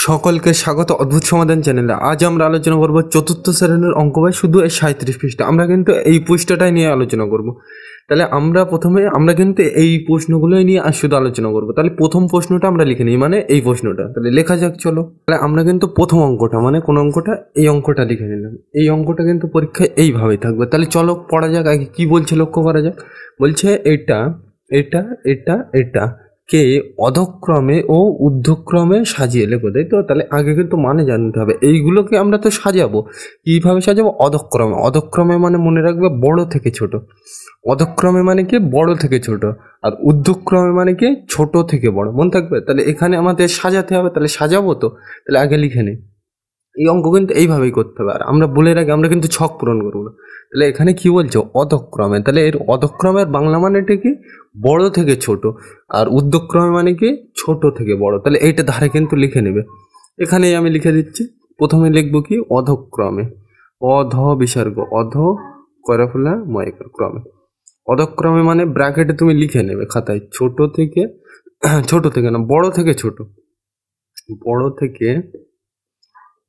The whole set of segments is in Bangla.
সকলকে স্বাগত অদ্ভুত সমাধান চ্যানেলে। আজ আমরা আলোচনা করব চতুর্থ শ্রেণীর অঙ্ক বই শুধু এই 37 পৃষ্ঠা। আমরা কিন্তু এই পৃষ্ঠাটাই নিয়ে আলোচনা করব। তাহলে আমরা কিন্তু এই প্রশ্নগুলোই নিয়ে আজ শুধু আলোচনা করব। তাহলে প্রথম প্রশ্নটা আমরা লিখে নিই, মানে এই প্রশ্নটা। তাহলে লেখা যাক, চলো। তাহলে আমরা কিন্তু প্রথম অঙ্কটা, মানে কোন অঙ্কটা, এই অঙ্কটা লিখে নিলাম। এই অঙ্কটা কিন্তু পরীক্ষায় এইভাবেই থাকবে। তাহলে চলো পড়া যাক। আগে কি বলছে লক্ষ্য করা যাক। বলছে এটা এটা এটা এটা কে অধক্রমে ও ঊর্ধ্বক্রমে সাজিয়ে লেখো, তাই তো? তাহলে আগে কিন্তু মানে জানতে হবে। এইগুলোকে আমরা তো সাজাবো, কিভাবে সাজাবো? অধক্রমে। অধক্রমে মানে মনে রাখবে বড় থেকে ছোট। অধক্রমে মানে কি? বড় থেকে ছোট। আর ঊর্ধ্বক্রমে মানে কি? ছোট থেকে বড়। মনে থাকবে? তাহলে এখানে আমাদের সাজাতে হবে। তাহলে সাজাবো তো, তাহলে আগে লিখে নিই। এই অঙ্ক কিন্তু এইভাবেই করতে হবে। আর আমরা বলে রাখি, আমরা কিন্তু ছক পূরণ করবো না। তাহলে এখানে কি বলছো? অধক্রমে। তাহলে এর অধক্রমের বাংলা মানেটা কি? বড় থেকে ছোট। আর ঊর্ধ্বক্রমে মানে কি? ছোট থেকে বড়। তাহলে এইটা ধারে কিন্তু লিখে নেবে। এখানেই আমি লিখে দিচ্ছি। প্রথমে লিখবো কি? অধক্রমে। অধ বিসর্গ, অধ করে ফেলা ময়কার ক্রমে। অধক্রমে মানে ব্র্যাকেটে তুমি লিখে নেবে খাতায়, ছোট থেকে না, বড় থেকে ছোট। বড় থেকে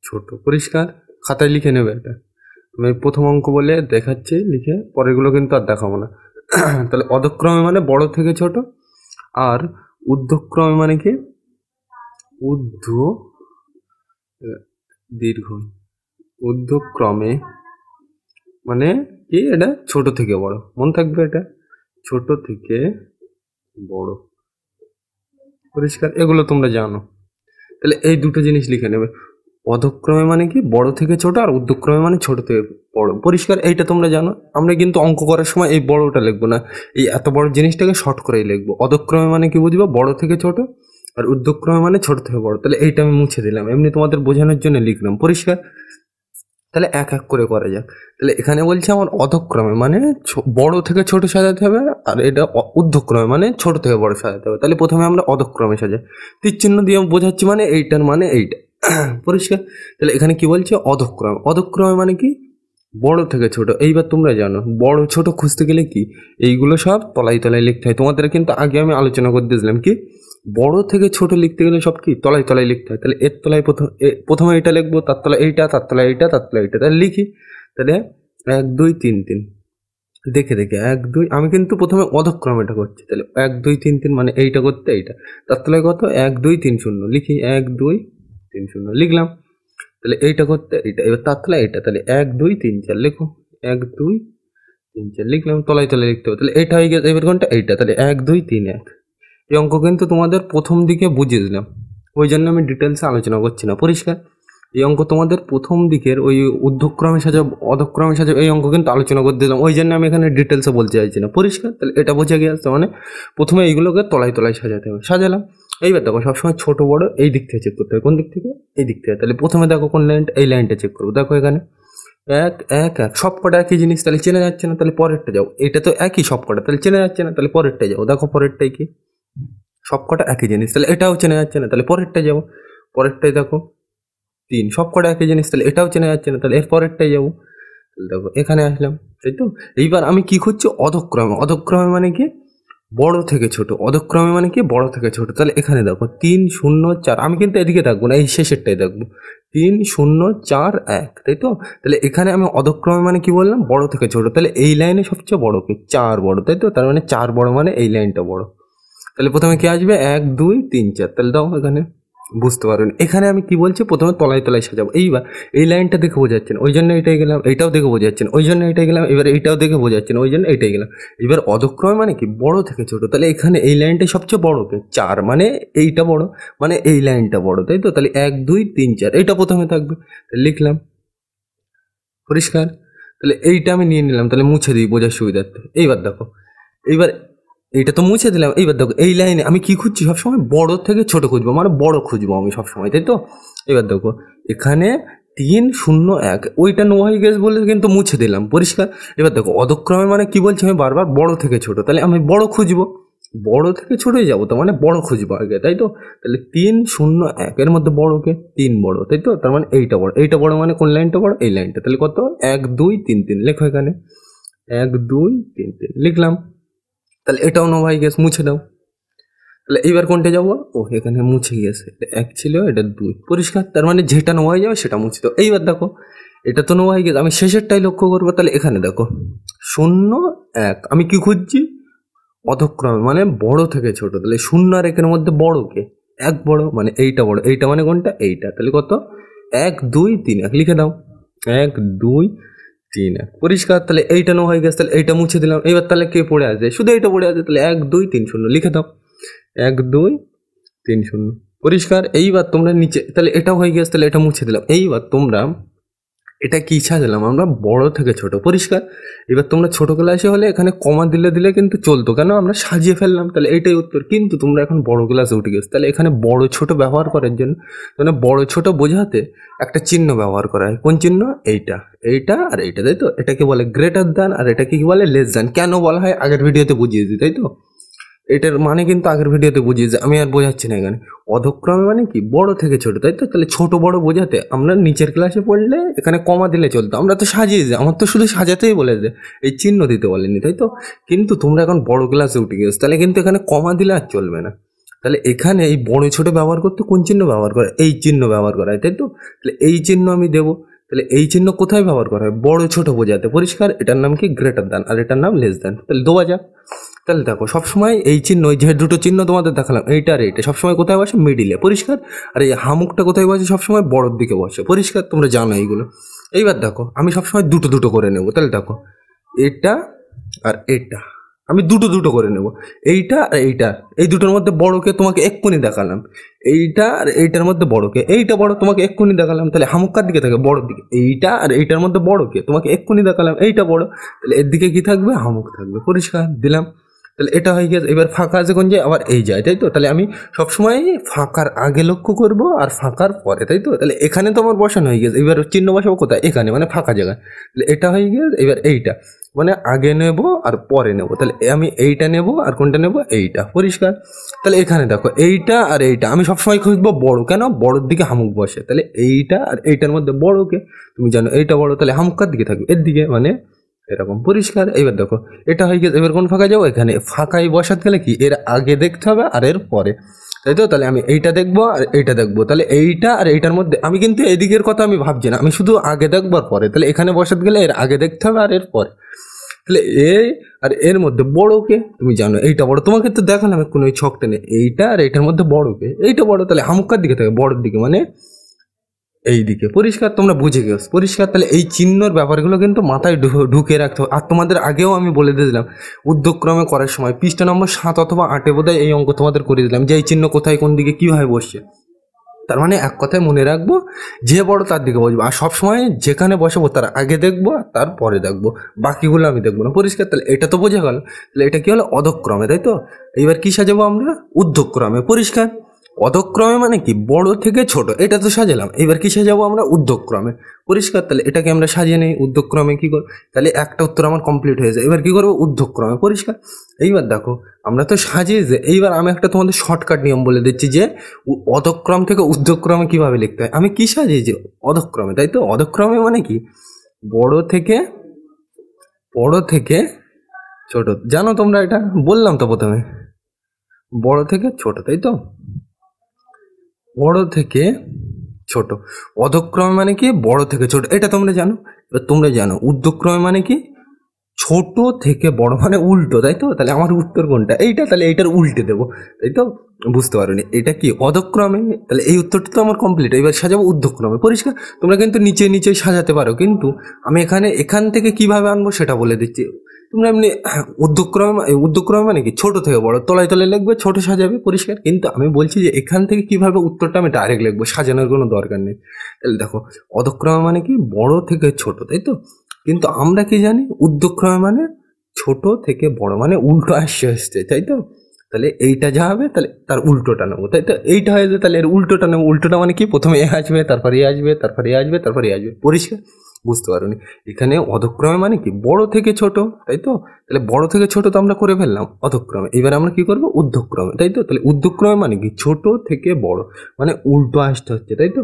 ছোট, পরিষ্কার? খাতায় লিখে নেবে এটা। আমি প্রথম অঙ্ক বলে দেখাচ্ছি লিখে, পরেরগুলো কিন্তু আর দেখাবো না। তাহলে অধক্রমে মানে বড় থেকে ছোট। আর ঊর্ধ্বক্রমে মানে কি? ঊর্ধ্ব দীর্ঘ। ঊর্ধ্বক্রমে মানে কি? এটা ছোট থেকে বড়। মনে থাকবে এটা, ছোট থেকে বড়। পরিষ্কার? এগুলো তোমরা জানো। তাহলে এই দুটো জিনিস লিখে নেবে। অধক্রমে মানে কি? বড় থেকে ছোট। আর ঊর্ধ্বক্রমে মানে ছোট থেকে বড়। পরিষ্কার? এইটা তোমরা জানো। আমরা কিন্তু অঙ্ক করার সময় এই বড়টা লিখবো না, এই এত বড় জিনিসটাকে শর্ট করেই লিখবো। অধক্রমে মানে কি বুঝবো? বড় থেকে ছোট। আর ঊর্ধ্বক্রমে মানে ছোট থেকে বড়। তাহলে এইটা আমি মুছে দিলাম, এমনি তোমাদের বোঝানোর জন্য লিখলাম। পরিষ্কার? তাহলে এক এক করে করা যাক। তাহলে এখানে বলছে আমার অধক্রমে মানে বড় থেকে ছোট সাজাতে হবে। আর এটা ঊর্ধ্বক্রমে মানে ছোট থেকে বড় সাজাতে হবে। তাহলে প্রথমে আমরা অধক্রমে সাজাই। তীর চিহ্ন দিয়ে বোঝাচ্ছি, মানে এইটার মানে এইটা। পরিষ্কার? তাহলে এখানে কি বলছে? অধক্রমে। অধক্রমে মানে কি? বড় থেকে ছোট। এইবার তোমরা জানো বড় ছোট খুঁজতে গেলে কি? এইগুলো সব তলায় তলায় লিখতে হয়। তোমাদের কিন্তু আগে আমি আলোচনা করে দিয়েছিলাম কি? বড় থেকে ছোট লিখতে গেলে সব কি? তলায় তলায় লিখতে হয়। তাহলে এর তলায় প্রথমে এটা লিখবো, তার তলায় এইটা, তার তলায় এইটা, তার তলায় এইটা। তাহলে লিখি। তাহলে 1 2 3 3 দেখে দেখে 1 2। আমি কিন্তু প্রথমে অধক্রম এটা করছি। তাহলে 1 2 3 3 মানে এইটা করতে এইটা। তার তলায় কত? 1 2 3 0 লিখি। 1 2 3 0 লিখলাম। তাহলে এইটা করতে এইটা। এবার তার তলায় এইটা। তাহলে 1 2 3 4 লেখো। 1 2 3 4 লিখলাম। তলায় তলায় লিখতে হবে। তাহলে এটা হয়ে গেছে। এবার কোনটা? এইটা। তাহলে 1 2 3 1। এই অঙ্ক কিন্তু তোমাদের প্রথম দিকে বুঝিয়ে দিলাম, ওই জন্য আমি ডিটেলসে আলোচনা করছি না। পরিষ্কার? এই অঙ্ক তোমাদের প্রথম দিকের ওই ঊর্ধ্বক্রমে সাজাব অধক্রমে সাজাব, এই অঙ্ক কিন্তু আলোচনা করে দিলাম, ওই জন্য আমি এখানে ডিটেলসে বলতে চাইছি না। পরিষ্কার? তাহলে এটা বোঝা গেছে। মানে প্রথমে এইগুলোকে তলায় তলায় সাজাতে হবে। সাজালাম। এইবার দেখো সবসময় ছোট বড় এই দিক থেকে চেক করতে হবে। কোন দিক থেকে? এই দিক থেকে। তাহলে প্রথমে দেখো কোন লাইনটা, এই লাইনটা চেক করবো। দেখো এখানে 1 1 1 সব কটা একই জিনিস, তাহলে চেনা যাচ্ছে না। তাহলে পরেরটা যাও। এটা তো একই সব কটা, তাহলে চেনা যাচ্ছে না। তাহলে পরেরটা যাও। দেখো পরেরটাই কি? সবকটা একই জিনিস, তাহলে এটাও চেনা যাচ্ছে না। তাহলে পরেরটা যাবো। পরেরটাই দেখো 3, সবকটা একই জিনিস, তাহলে এটাও চেনা যাচ্ছে না। তাহলে এর পরেরটাই যাবো। তাহলে দেখো এখানে আসলাম, তাই তো? এইবার আমি কি খুঁজছি? অধক্রমে। অধক্রমে মানে কি? বড় থেকে ছোট। অধক্রমে মানে কি? বড় থেকে ছোট। তাহলে এখানে দেখো 3 0 4। আমি কিন্তু এদিকে থাকবো না, এই শেষেরটাই দেখবো। 3 0 4 1, তাই তো? তাহলে এখানে আমি অধক্রমে মানে কি বললাম? বড় থেকে ছোট। তাহলে এই লাইনে সবচেয়ে বড় কি? 4 বড়, তাই তো? তার মানে 4 বড় মানে এই লাইনটা বড়। তাহলে প্রথমে কি আসবে? 1 2 3 4। তাহলে দাও এখানে। বুঝতে পারবেন এখানে আমি কি বলছি? প্রথমে তলায় তলায় সাজাবো। এইবার এই লাইনটা দেখে বোঝাচ্ছেন, ওই জন্য এটাই গেলাম। এইটাও দেখে বোঝাচ্ছেন, ওই জন্য এটাই গেলাম। এবার এইটাও দেখে বোঝাচ্ছেন, ওই জন্য এটাই গেলাম। এবার অধক্রমে মানে কি? বড় থেকে ছোট। তাহলে এখানে এই লাইনটাই সবচেয়ে বড় কে? 4 মানে এইটা বড়, মানে এই লাইনটা বড়, তাই তো? তাহলে 1 2 3 4 এইটা প্রথমে থাকবে। লিখলাম। পরিষ্কার? তাহলে এইটা আমি নিয়ে নিলাম। তাহলে মুছে দিই বোঝার সুবিধার্থে। এইবার দেখো, এইবার এইটা তো মুছে দিলাম। এইবার দেখো এই লাইনে আমি কি খুঁজছি? সবসময় বড় থেকে ছোট খুঁজবো, মানে বড় খুঁজবো আমি সবসময়, তাই তো? এবার দেখো এখানে 3 0 1, ওইটা নো হয়ে গেছে বলে কিন্তু মুছে দিলাম। পরিষ্কার? এবার দেখো অধক্রমে মানে কি বলছি আমি বারবার? বড় থেকে ছোট। তাহলে আমি বড় খুঁজবো, বড় থেকে ছোটই যাবো, তো মানে বড় খুঁজবো আগে, তাই তো? তাহলে 3 0 1 এর মধ্যে বড়কে 3 বড়, তাই তো? তার মানে এইটা বড়। এইটা বড় মানে কোন লাইনটা বড়? এই লাইনটা। তাহলে কত? 1 2 3 3 লেখো এখানে। 1 2 3 3 লিখলাম। তাহলে এটাও নো ভাই গেস, মুছে দাও। তাহলে এইবার কোনটা যাবো? ও এখানে মুছে গিয়েছে, এটা 1 ছিল, এটা 2, পরিষ্কার। তার মানে যেটা নেওয়া হয়ে যাবে সেটা মুছে দাও। এইবার দেখো এটা তো নেওয়া হয়ে গেছে, আমি শেষেরটাই লক্ষ্য করবো। তাহলে এখানে দেখো 0 1, আমি কি খুঁজছি? অধক্রমে মানে বড় থেকে ছোট। তাহলে 0 আর 1 এর মধ্যে বড় কে? 1 বড়, মানে এইটা বড়। এইটা মানে কোনটা? এইটা। তাহলে কত? 1 2 3 1, লিখে দাও 1 2 3 1, পরিষ্কার। তাহলে এইটা নেওয়া হয়ে গেছে, তাহলে এইটা মুছে দিলাম। এবার তাহলে কে পড়ে আছে? শুধু এইটা পড়ে আছে। তাহলে 1 2 3 0, লিখে দাও 1 2 3 0, পরিষ্কার। এইবার তোমরা নিচে, তাহলে এটা হয়ে গেছে, তাহলে এটা মুছে দিলাম। এইবার তোমরা এটা কি সাজালাম আমরা? বড় থেকে ছোট, পরিষ্কার। এবার তোমরা ছোট ক্লাসে হলে এখানে কমা দিলে দিলে কিন্তু চলতো, কেন? আমরা সাজিয়ে ফেললাম, তাহলে এইটাই উত্তর। কিন্তু তোমরা এখন বড় ক্লাসে উঠে গেছো, তাহলে এখানে বড় ছোট ব্যবহার করার জন্য মানে বড় ছোট বোঝাতে একটা চিহ্ন ব্যবহার করা হয়। কোন চিহ্ন? এইটা, এইটা আর এইটা, তাই তো? এটাকে বলে গ্রেটার দ্যান, আর এটাকে কি বলে? Less than. কেন বলা হয় আগের ভিডিওতে বুঝিয়ে দিই, তাই তো? এটার মানে কিন্তু আগের ভিডিওতে বুঝিয়েছে, আমি আর বোঝাচ্ছি না এখানে। অধক্রমে মানে কি? বড় থেকে ছোট, তাই তো? তাহলে ছোট বড় বোঝাতে আমরা নিচের ক্লাসে পড়লে এখানে কমা দিলে চলতো, আমরা তো সাজিয়ে যাই, আমার তো শুধু সাজাতেই বলেছে, এই চিহ্ন দিতে বলেনি, তাই তো? কিন্তু তোমরা এখন বড় ক্লাসে উঠে গেছো, তাহলে কিন্তু এখানে কমা দিলে আর চলবে না। তাহলে এখানে এই বড় ছোট ব্যবহার করতে কোন চিহ্ন ব্যবহার করে? এই চিহ্ন ব্যবহার করা হয়, তাই তো? তাহলে এই চিহ্ন আমি দেবো। তাহলে এই চিহ্ন কোথায় ব্যবহার করা হয়? বড় ছোট বোঝাতে, পরিষ্কার। এটার নাম কি? গ্রেটার দ্যান, আর এটার নাম লেস দ্যান। তাহলে দেওয়া যাক। তাহলে দেখো সবসময় এই চিহ্ন, ওই যে দুটো চিহ্ন তোমাদের দেখালাম, এইটা আর এইটা, সবসময় কোথায় বসে? মিডিলে, পরিষ্কার। আর এই হামুকটা কোথায় বসে? সবসময় বড়োর দিকে বসে, পরিষ্কার। তোমরা জানো এইগুলো। এইবার দেখো আমি সবসময় দুটো দুটো করে নেবো। তাহলে দেখো এটা আর এটা আমি দুটো দুটো করে নেব। এইটা আর এইটা, এই দুটোর মধ্যে বড়কে তোমাকে এক্ষুনি দেখালাম। এইটা আর এইটার মধ্যে বড়কে, এইটা বড় তোমাকে এক্ষুনি দেখালাম। তাহলে হামুকার দিকে থাকে? বড়োর দিকে। এইটা আর এইটার মধ্যে বড়কে তোমাকে এক্ষুনি দেখালাম, এইটা বড়। তাহলে এর দিকে কি থাকবে? হামুক থাকবে, পরিষ্কার। দিলাম। তাহলে এটা হয়ে গেছে। এবার ফাঁকা আছে কোন যায়? আবার এই যায়, তাই তো? তাহলে আমি সবসময় ফাঁকার আগে লক্ষ্য করব আর ফাঁকার পরে, তাই তো? তাহলে এখানে তো আমার বসানো হয়ে গেছে, এবার চিহ্ন বসাবো কোথায়? এখানে, মানে ফাঁকা জায়গায়। তাহলে এটা হয়ে গেছে। এবার এইটা মানে আগে নেব আর পরে নেব। তাহলে আমি এইটা নেব আর কোনটা নেব? এইটা, পরিষ্কার। তাহলে এখানে দেখো এইটা আর এইটা আমি সবসময় খুঁজবো বড়, কেন? বড়োর দিকে হামুক বসে। তাহলে এইটা আর এইটার মধ্যে বড়কে তুমি জানো এইটা বড়, তাহলে হামুকার দিকে থাকবে, এর দিকে, মানে এরকম, পরিষ্কার। এইবার দেখো এটা হয়ে গেছে। এবার কোন ফাঁকা যাবো? এখানে। ফাঁকায় বসাতে গেলে কি এর আগে দেখতে হবে আর এর পরে, তাই তো? তাহলে আমি এইটা দেখবো আর এইটা দেখবো। তাহলে এইটা আর এইটার মধ্যে আমি কিন্তু এদিকের কথা আমি ভাবছি না, আমি শুধু আগে দেখবো আর পরে। তাহলে এখানে বসাতে গেলে এর আগে দেখতে হবে আর এর পরে। তাহলে এই আর এর মধ্যে বড়কে তুমি জানো এইটা বড়, তোমাকে তো দেখালাম কোনো ওই ছকটা নেই। এইটা আর এইটার মধ্যে বড়কে, এইটা বড়। তাহলে হামুকার দিকে থাকে, বড়োর দিকে, মানে এই দিকে, পরিষ্কার। তোমরা বুঝে গেছো, পরিষ্কার। তাহলে এই চিহ্নর ব্যাপারগুলো কিন্তু মাথায় ঢুকিয়ে রাখতে হবে। আর তোমাদের আগেও আমি বলে দিলাম উদ্যোগক্রমে করার সময় পৃষ্ঠা নম্বর 7 অথবা 8 বোধহয় এই অঙ্ক তোমাদের করে দিলাম, যে এই চিহ্ন কোথায় কোন দিকে কীভাবে বসছে। তার মানে এক কথায় মনে রাখবো, যে বড় তার দিকে বসবো, আর সবসময় যেখানে বসাবো তার আগে দেখবো আর তারপরে দেখবো, বাকিগুলো আমি দেখবো না, পরিষ্কার। তাহলে এটা তো বোঝা গেল। তাহলে এটা কি হলো? অধক্রমে, তাই তো? এইবার কি সাজাবো আমরা? ঊর্ধ্বক্রমে, পরিষ্কার। অধক্রমে মানে কি? বড় থেকে ছোট, এটা তো সাজালাম। এবার কি সাজাবো আমরা? ঊর্ধ্বক্রমে, পরিষ্কার। তাহলে এটাকে আমরা সাজিয়ে নেই ঊর্ধ্বক্রমে, কি করব? তাহলে একটা উত্তর আমার কমপ্লিট হয়ে যায়। এবার কি করবো? ঊর্ধ্বক্রমে, পরিষ্কার। এইবার দেখো আমরা তো সাজিয়েছে, এইবার আমি একটা তোমাদের শর্টকাট নিয়ম বলে দিচ্ছি যে অধক্রম থেকে ঊর্ধ্বক্রমে কিভাবে লিখতে হয়। আমি কি সাজিয়েছি? অধক্রমে, তাই তো? অধক্রমে মানে কি? বড় থেকে ছোট, জানো তোমরা? এটা বললাম তো প্রথমে, বড় থেকে ছোট, তাই তো? বড় থেকে ছোট। অধক্রমে মানে কি? বড় থেকে ছোট, এটা তোমরা জানো। এবার তোমরা জানো ঊর্ধ্বক্রমে মানে কি? ছোট থেকে বড়, মানে উল্টো, তাই তো? তাহলে আমার উত্তর কোনটা? এইটা। তাহলে এইটার উল্টে দেবো, তাই তো? বুঝতে পারোনি এটা কি? অধক্রমে। তাহলে এই উত্তরটা তো আমার কমপ্লিট। এবার সাজাবো ঊর্ধ্বক্রমে, পরিষ্কার। তোমরা কিন্তু নিচে নিচে সাজাতে পারো, কিন্তু আমি এখান থেকে কিভাবে আনবো সেটা বলে দিচ্ছি। তোমরা এমনি ঊর্ধ্বক্রমে মানে কি? ছোট থেকে বড়, তলায় তলায় লিখবে, ছোট সাজাবে, পরিষ্কার। কিন্তু আমি বলছি যে এখান থেকে কিভাবে উত্তরটা আমি ডাইরেক্ট লিখবো, সাজানোর কোনো দরকার নেই। তাহলে দেখো অধক্রমে মানে কি? বড় থেকে ছোট, তাই তো? কিন্তু আমরা কি জানি? ঊর্ধ্বক্রমে মানে ছোট থেকে বড়, মানে উল্টো আসছে, তাই তো? তাহলে এইটা যা হবে তাহলে তার উল্টোটা নেবো, তাই তো? এইটা হয়ে যাবে, তাহলে এর উল্টোটা নেবো। উল্টোটা মানে কি? প্রথমে এ আসবে, তারপরে এ আসবে, তারপরে এ আসবে, তারপরে এ আসবে, পরিষ্কার। বুঝতে পারোনি? এখানে অধক্রমে মানে কি? বড় থেকে ছোট, তাই তো? তাহলে বড় থেকে ছোট তো আমরা করে ফেললাম অধক্রমে। এবার আমরা কি করবো? ঊর্ধ্বক্রমে, তাই তো? তাহলে ঊর্ধ্বক্রমে মানে কি? ছোট থেকে বড়, মানে উল্টো আসতে হচ্ছে, তাই তো?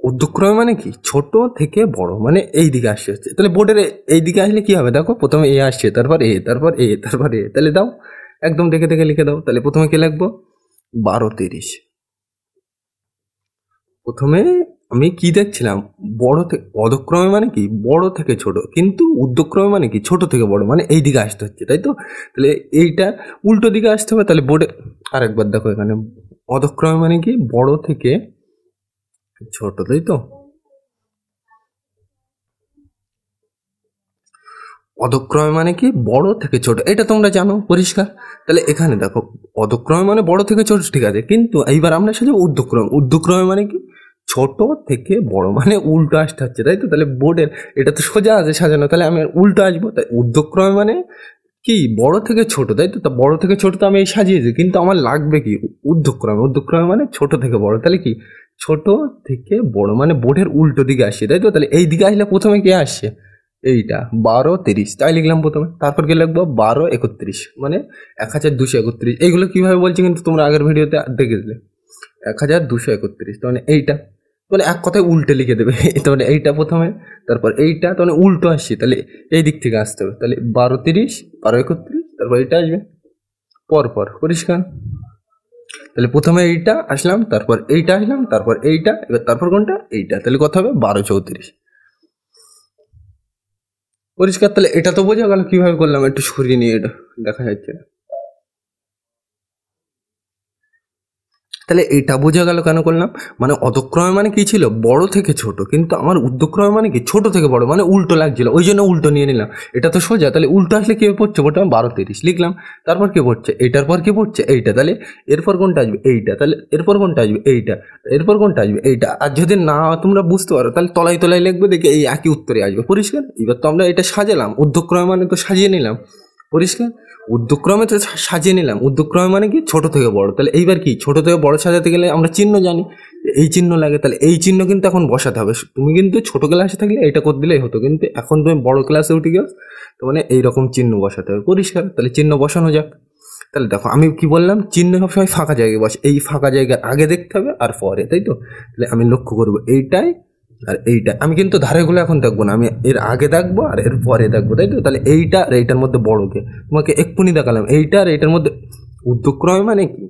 ঊর্ধ্বক্রমে মানে কি? ছোট থেকে বড়, মানে এই দিকে আসছে হচ্ছে। তাহলে বোর্ডের এই দিকে আসলে কি হবে? দেখো প্রথমে এ আসছে, তারপর এ, তারপর এ, তারপর এ। তাহলে দাও একদম দেখে দেখে লিখে দাও। তাহলে প্রথমে কি লিখবো? 12 30। প্রথমে আমি কি দেখছিলাম, বড় থেকে অধক্রমে মানে কি বড় থেকে ছোট, কিন্তু ঊর্ধ্বক্রমে মানে কি ছোট থেকে বড়, মানে এই দিকে আসতে হচ্ছে, তাই তো? তাহলে এইটা উল্টো দিকে আসতে হবে। তাহলে বোর্ডে আরেকবার দেখো, এখানে অধক্রমে মানে কি বড় থেকে ছোট, তাই তো? অধক্রমে মানে কি বড় থেকে ছোট, এটা তোমরা জানো পরিষ্কার। তাহলে এখানে দেখো, অধক্রমে মানে বড় থেকে ছোট, ঠিক আছে, কিন্তু এইবার আমরা সাজাবো ঊর্ধ্বক্রমে। ঊর্ধ্বক্রমে মানে কি ছোট থেকে বড়, মানে উল্টো আসতে হচ্ছে, তাই তো? তাহলে বোর্ডের এটা তো সোজা আছে সাজানো, তাহলে আমি উল্টো আসবো। তাই ঊর্ধ্বক্রমে মানে কি বড় থেকে ছোট, তাই তো? তা বড় থেকে ছোট তো আমি এই সাজিয়েছি, কিন্তু আমার লাগবে কি ঊর্ধ্বক্রমে। ঊর্ধ্বক্রমে মানে ছোট থেকে বড়, তাহলে কি ছোট থেকে বড়, মানে বোর্ডের উল্টো দিকে আসছে, তাই তো? তাহলে এই দিকে আসলে প্রথমে কে আসছে? এইটা 12 30, তাই লিখলাম প্রথমে। তারপর কি লিখবো? 12 31, মানে 1231। এইগুলো কিভাবে বলছি কিন্তু তোমরা আগের ভিডিওতে দেখেছিলে। 1231, তার মানে এইটা, মানে এক কথায় উল্টে লিখে দেবে। তার মানে এইটা প্রথমে, তারপর এইটা, তার মানে উল্টো আসছে, তাহলে এই দিক থেকে আসতে হবে। তাহলে 12 30, 12 31, তারপর এইটা আসবে পরপর, পরিষ্কার? তাহলে প্রথমে এইটা আসলাম, তারপর এইটা আসলাম, তারপর এইটা, এবার তারপর কোনটা? এইটা। তাহলে কত হবে? 12 34, পরিষ্কার? তাহলে এটা তো বোঝা গেল কিভাবে করলাম, একটু সরিয়ে নিয়ে এটা দেখা যাচ্ছে না। তাহলে এটা বোঝা গেল কেন করলাম, মানে অধক্রমে মানে কি ছিল বড় থেকে ছোট, কিন্তু আমার ঊর্ধ্বক্রমে মানে কি ছোট থেকে বড়, মানে উল্টো লাগছিল, ওই জন্য উল্টো নিয়ে নিলাম। এটা তো সোজা, তাহলে উল্টো আসলে কি পড়ছে? বলতে 12 30 লিখলাম। তারপর কি পড়ছে? এইটার পর কি পড়ছে? এইটা। তাহলে এরপর কোনটা আসবে? এইটা। তাহলে এরপর কোনটা আসবে? এইটা। এরপর কোনটা আসবে? এইটা। আর যদি না তোমরা বুঝতে পারো, তাহলে তলায় তলায় লিখবে, দেখে এই একই উত্তরে আসবে, পরিষ্কার? এবার তো আমরা এটা সাজালাম, ঊর্ধ্বক্রমে মানে তো সাজিয়ে নিলাম, পরিষ্কার? ঊর্ধ্বক্রমে তো সাজিয়ে নিলাম, ঊর্ধ্বক্রমে মানে কি ছোট থেকে বড়। তাহলে এইবার কি ছোট থেকে বড় সাজাতে গেলে আমরা চিহ্ন জানি, এই চিহ্ন লাগে। তাহলে এই চিহ্ন কিন্তু এখন বসাতে হবে। তুমি কিন্তু ছোট ক্লাসে থাকলে এটা করে দিলেই হতো, কিন্তু এখন তুমি বড় ক্লাসে উঠে গেছো, তো মানে এইরকম চিহ্ন বসাতে হবে, পরিষ্কার? তাহলে চিহ্ন বসানো যাক। তাহলে দেখো, আমি কি বললাম, চিহ্ন সবসময় ফাঁকা জায়গায় বসে, এই ফাঁকা জায়গার আগে দেখতে হবে আর পরে, তাই তো? তাহলে আমি লক্ষ্য করবো এইটাই আর এইটা। আমি কিন্তু ধারেগুলো এখন দেখবো না, আমি এর আগে দেখবো আর এর পরে দেখবো, তাই তো? তাহলে এইটা আর এইটার মধ্যে বড়কে তোমাকে এক্ষুনি দেখালাম, এইটা আর এইটার মধ্যে ঊর্ধ্বক্রমে মানে কি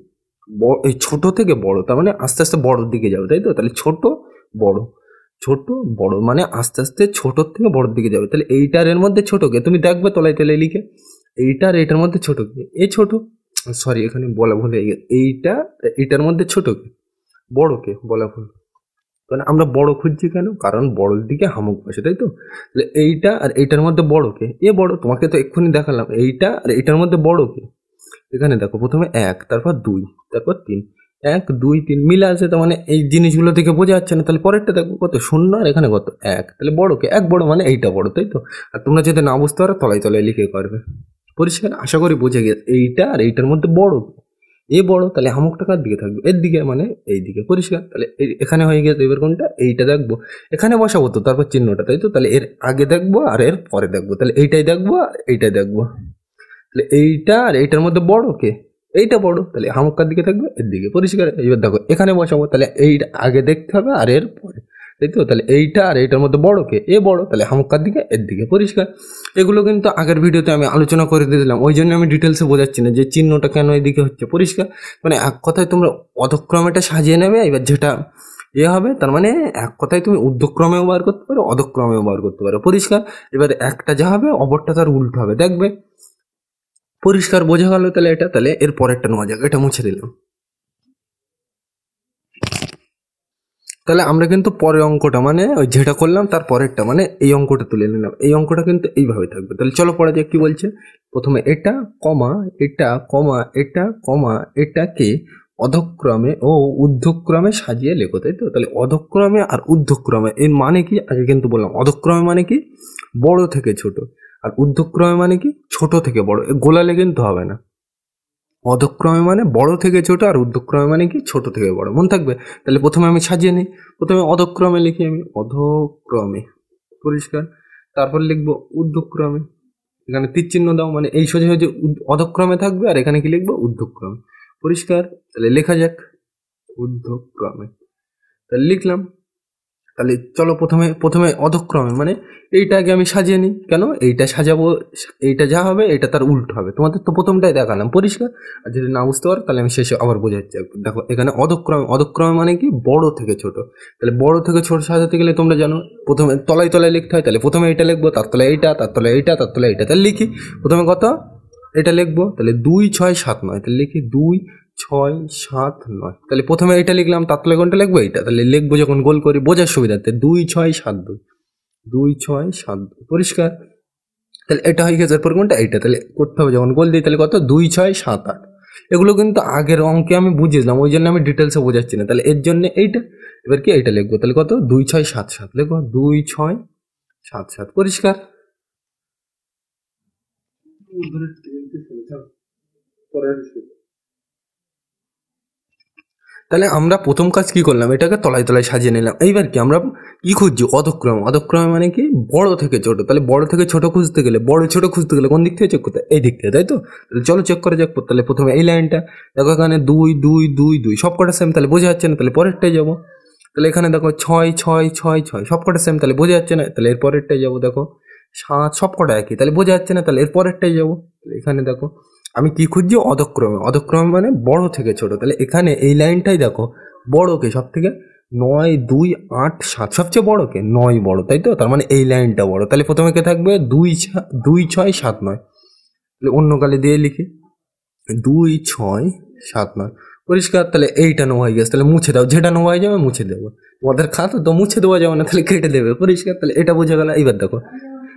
এই ছোট থেকে বড়, তার মানে আস্তে আস্তে বড়োর দিকে যাবে, তাই তো? তাহলে ছোট বড়, ছোট বড়, মানে আস্তে আস্তে ছোটোর থেকে বড়োর দিকে যাবে। তাহলে এইটার এর মধ্যে ছোটকে তুমি দেখবে তলায় তলায় লিখে, এইটার এইটার মধ্যে ছোটকে এ ছোট, সরি এখানে বলা ভুল হয়ে গেছে, এইটা এইটার মধ্যে ছোটকে বড়কে বলা ভুল। মানে আমরা বড় খুঁজছি কেন? কারণ বড়র দিকে হামুক বসে, তাই তো? তাহলে এইটা আর এইটার মধ্যে বড়কে এ বড়, তোমাকে তো এক্ষুনি দেখালাম, এইটা আর এইটার মধ্যে বড়কে এখানে দেখো, প্রথমে 1, তারপর 2, তারপর 3, 1 2 3 মিলে আছে, তার মানে এই জিনিসগুলো থেকে বোঝা যাচ্ছে না। তাহলে পরেরটা দেখো কত শূন্য, আর এখানে কত 1, তাহলে বড়কে 1 বড়, মানে এইটা বড়, তাই তো? আর তোমরা যদি না বুঝতে পারো তলায় তলায় লিখে করবে, পরিষ্কার? আশা করি বুঝে গেছে। এইটা আর এইটার মধ্যে বড় এ বড়, তাহলে হামুকটা কার দিকে থাকবে? এর দিকে, মানে এই দিকে, পরিষ্কার? তাহলে এখানে হয়ে গেছে। এবার কোনটা? এইটা দেখবো, এখানে বসাবো তো, তারপর চিহ্নটা, তাই তো? তাহলে এর আগে দেখবো আর এর পরে দেখবো, তাহলে এইটাই দেখবো আর এইটাই দেখবো। তাহলে এইটা আর এইটার মধ্যে বড় কে? এইটা বড়, তাহলে হামুকার দিকে থাকবে, এর দিকে, পরিষ্কার? এবার দেখো এখানে বসাবো, তাহলে এইটা আগে দেখতে হবে আর এর পরে, তাই তো? তাহলে এইটা আর এইটার মধ্যে বড় কে? এ বড়, তাহলে হামুকার দিকে, এর দিকে, পরিষ্কার? এগুলো কিন্তু আগের ভিডিওতে আমি আলোচনা করে দিয়েছিলাম, ওই জন্য আমি ডিটেলসে বোঝাচ্ছি না যে চিহ্নটা কেন এদিকে হচ্ছে, পরিষ্কার? মানে এক কথায় তোমরা অধক্রমেটা সাজিয়ে নেবে, এবার যেটা হবে, তার মানে এক কথায় তুমি ঊর্ধ্বক্রমেও বার করতে পারো, অধক্রমেও বার করতে পারো, পরিষ্কার? এবার একটা যা হবে অপরটা তার উল্টো হবে, দেখবে, পরিষ্কার? বোঝা গেল? তাহলে এটা, তাহলে এর পরেরটা নেওয়া যাক, এটা মুছে দিলাম। তাহলে আমরা কিন্তু পরের অঙ্কটা, মানে ওই যেটা করলাম তার পরেরটা, মানে এই অঙ্কটা তুলে নিলাম। এই অঙ্কটা কিন্তু এইভাবে থাকবে। তাহলে চলো পড়া যাক কি বলছে। প্রথমে এটা কমা এটা কমা এটা কমা এটাকে অধক্রমে ও ঊর্ধ্বক্রমে সাজিয়ে লেখো, তাই তো? তাহলে অধক্রমে আর ঊর্ধ্বক্রমে এর মানে কি আগে কিন্তু বললাম। অধক্রমে মানে কি বড় থেকে ছোট, আর ঊর্ধ্বক্রমে মানে কি ছোট থেকে বড়। গোলালে কিন্তু হবে না। অধক্রমে মানে বড় থেকে ছোট, আর ঊর্ধ্বক্রমে মানে কি ছোট থেকে বড়, মন থাকবে? তাহলে প্রথমে আমি সাজিয়ে নিই। প্রথমে অধক্রমে লিখি, আমি অধক্রমে, পরিষ্কার? তারপর লিখবো ঊর্ধ্বক্রমে, এখানে তীর চিহ্ন দাও, মানে এই সোজা সোজা অধক্রমে থাকবে, আর এখানে কি লিখবো? ঊর্ধ্বক্রমে, পরিষ্কার? তাহলে লেখা যাক ঊর্ধ্বক্রমে, তাহলে লিখলাম। তাহলে চলো প্রথমে প্রথমে অধক্রমে মানে এইটা আগে আমি সাজিয়ে নিই। কেন এইটা সাজাবো, এইটা যা হবে এটা তার উল্টো হবে। তোমাদের তো প্রথমটাই দেখালাম পরিষ্কার। আর যদি না বুঝতে পারো তাহলে আমি শেষে আবার বোঝাচ্ছি। দেখো এখানে অধক্রমে, অধক্রমে মানে কি বড় থেকে ছোট। তাহলে বড় থেকে ছোট সাজাতে গেলে তোমরা জানো প্রথমে তলায় তলায় লিখতে হয়। তাহলে প্রথমে এইটা লিখবো, তার তলায় এইটা, তার তলায় এইটা, তার তলায় এইটা। তাহলে লিখি প্রথমে কত এটা লিখবো। তাহলে 2 6 7 9। তাহলে লিখি 2 6 7 9। তাহলে প্রথমে এইটা লিখলাম, তার তলায় কোনটা লিখবো এইটা। তাহলে লিখবো যখন গোল করি বোঝার সুবিধার্থে 2 6 7 2, 2 6 7 2 পরিষ্কার। তাহলে এটা হয়ে গেছে। এরপর কোনটা এইটা। তাহলে করতে হবে যখন গোল দিই তাহলে কত 2 6 7 8। এগুলো কিন্তু আগের অঙ্কে আমি বুঝেছিলাম, ওই জন্য আমি ডিটেলসে বোঝাচ্ছি না। তাহলে এর জন্য এইটা, এবার কি এইটা লিখবো। তাহলে কত 2 6 7 7 লিখবো, 2 6 7 7 পরিষ্কার। তাহলে আমরা প্রথম কাজ কি করলাম, এটাকে তলায় তলায় সাজিয়ে নিলাম। এইবার কি আমরা কি খুঁজছি, অধক্রম। অধক্রমে মানে কি বড় থেকে ছোট। তাহলে বড় থেকে ছোট খুঁজতে গেলে, বড় ছোট খুঁজতে গেলে কোন দিক থেকে চেক করতে, এই দিক থেকে, তাই তো। তাহলে চলো চেক করে যাক। তাহলে প্রথমে এই লাইনটা দেখো, এখানে 2 2 2 2 সব কটা সেম, তাহলে বোঝা যাচ্ছে না। তাহলে পরেরটাই যাবো। তাহলে এখানে দেখো 6 6 6 6 সব কটা সেম, তাহলে বোঝা যাচ্ছে না। তাহলে এর পরেরটাই যাবো। দেখো 7 সব কটা একই, তাহলে বোঝা যাচ্ছে না। তাহলে এর পরেরটাই যাবো। এখানে দেখো আমি কি খুঁজছি, অধক্রমে। অধক্রমে মানে বড় থেকে ছোট। তাহলে এখানে এই লাইনটাই দেখো বড়কে সব থেকে, 9 2 8 7 সবচেয়ে বড় কে 9 বড়, তাই তো। তার মানে এই লাইনটা বড়। তাহলে প্রথমে কে থাকবে 2 6 7 9। তাহলে অন্য কালে দিয়ে লিখি 2 6 7 9 পরিষ্কার। তাহলে এইটা নোয়া হয়ে গেছে। তাহলে মুছে দাও, যেটা নোয়া হয়ে যাবে মুছে দেবো। তোমাদের খাতা তো মুছে দেওয়া যাবে না, তাহলে কেটে দেবে পরিষ্কার। তাহলে এটা বোঝা গেল। এইবার দেখো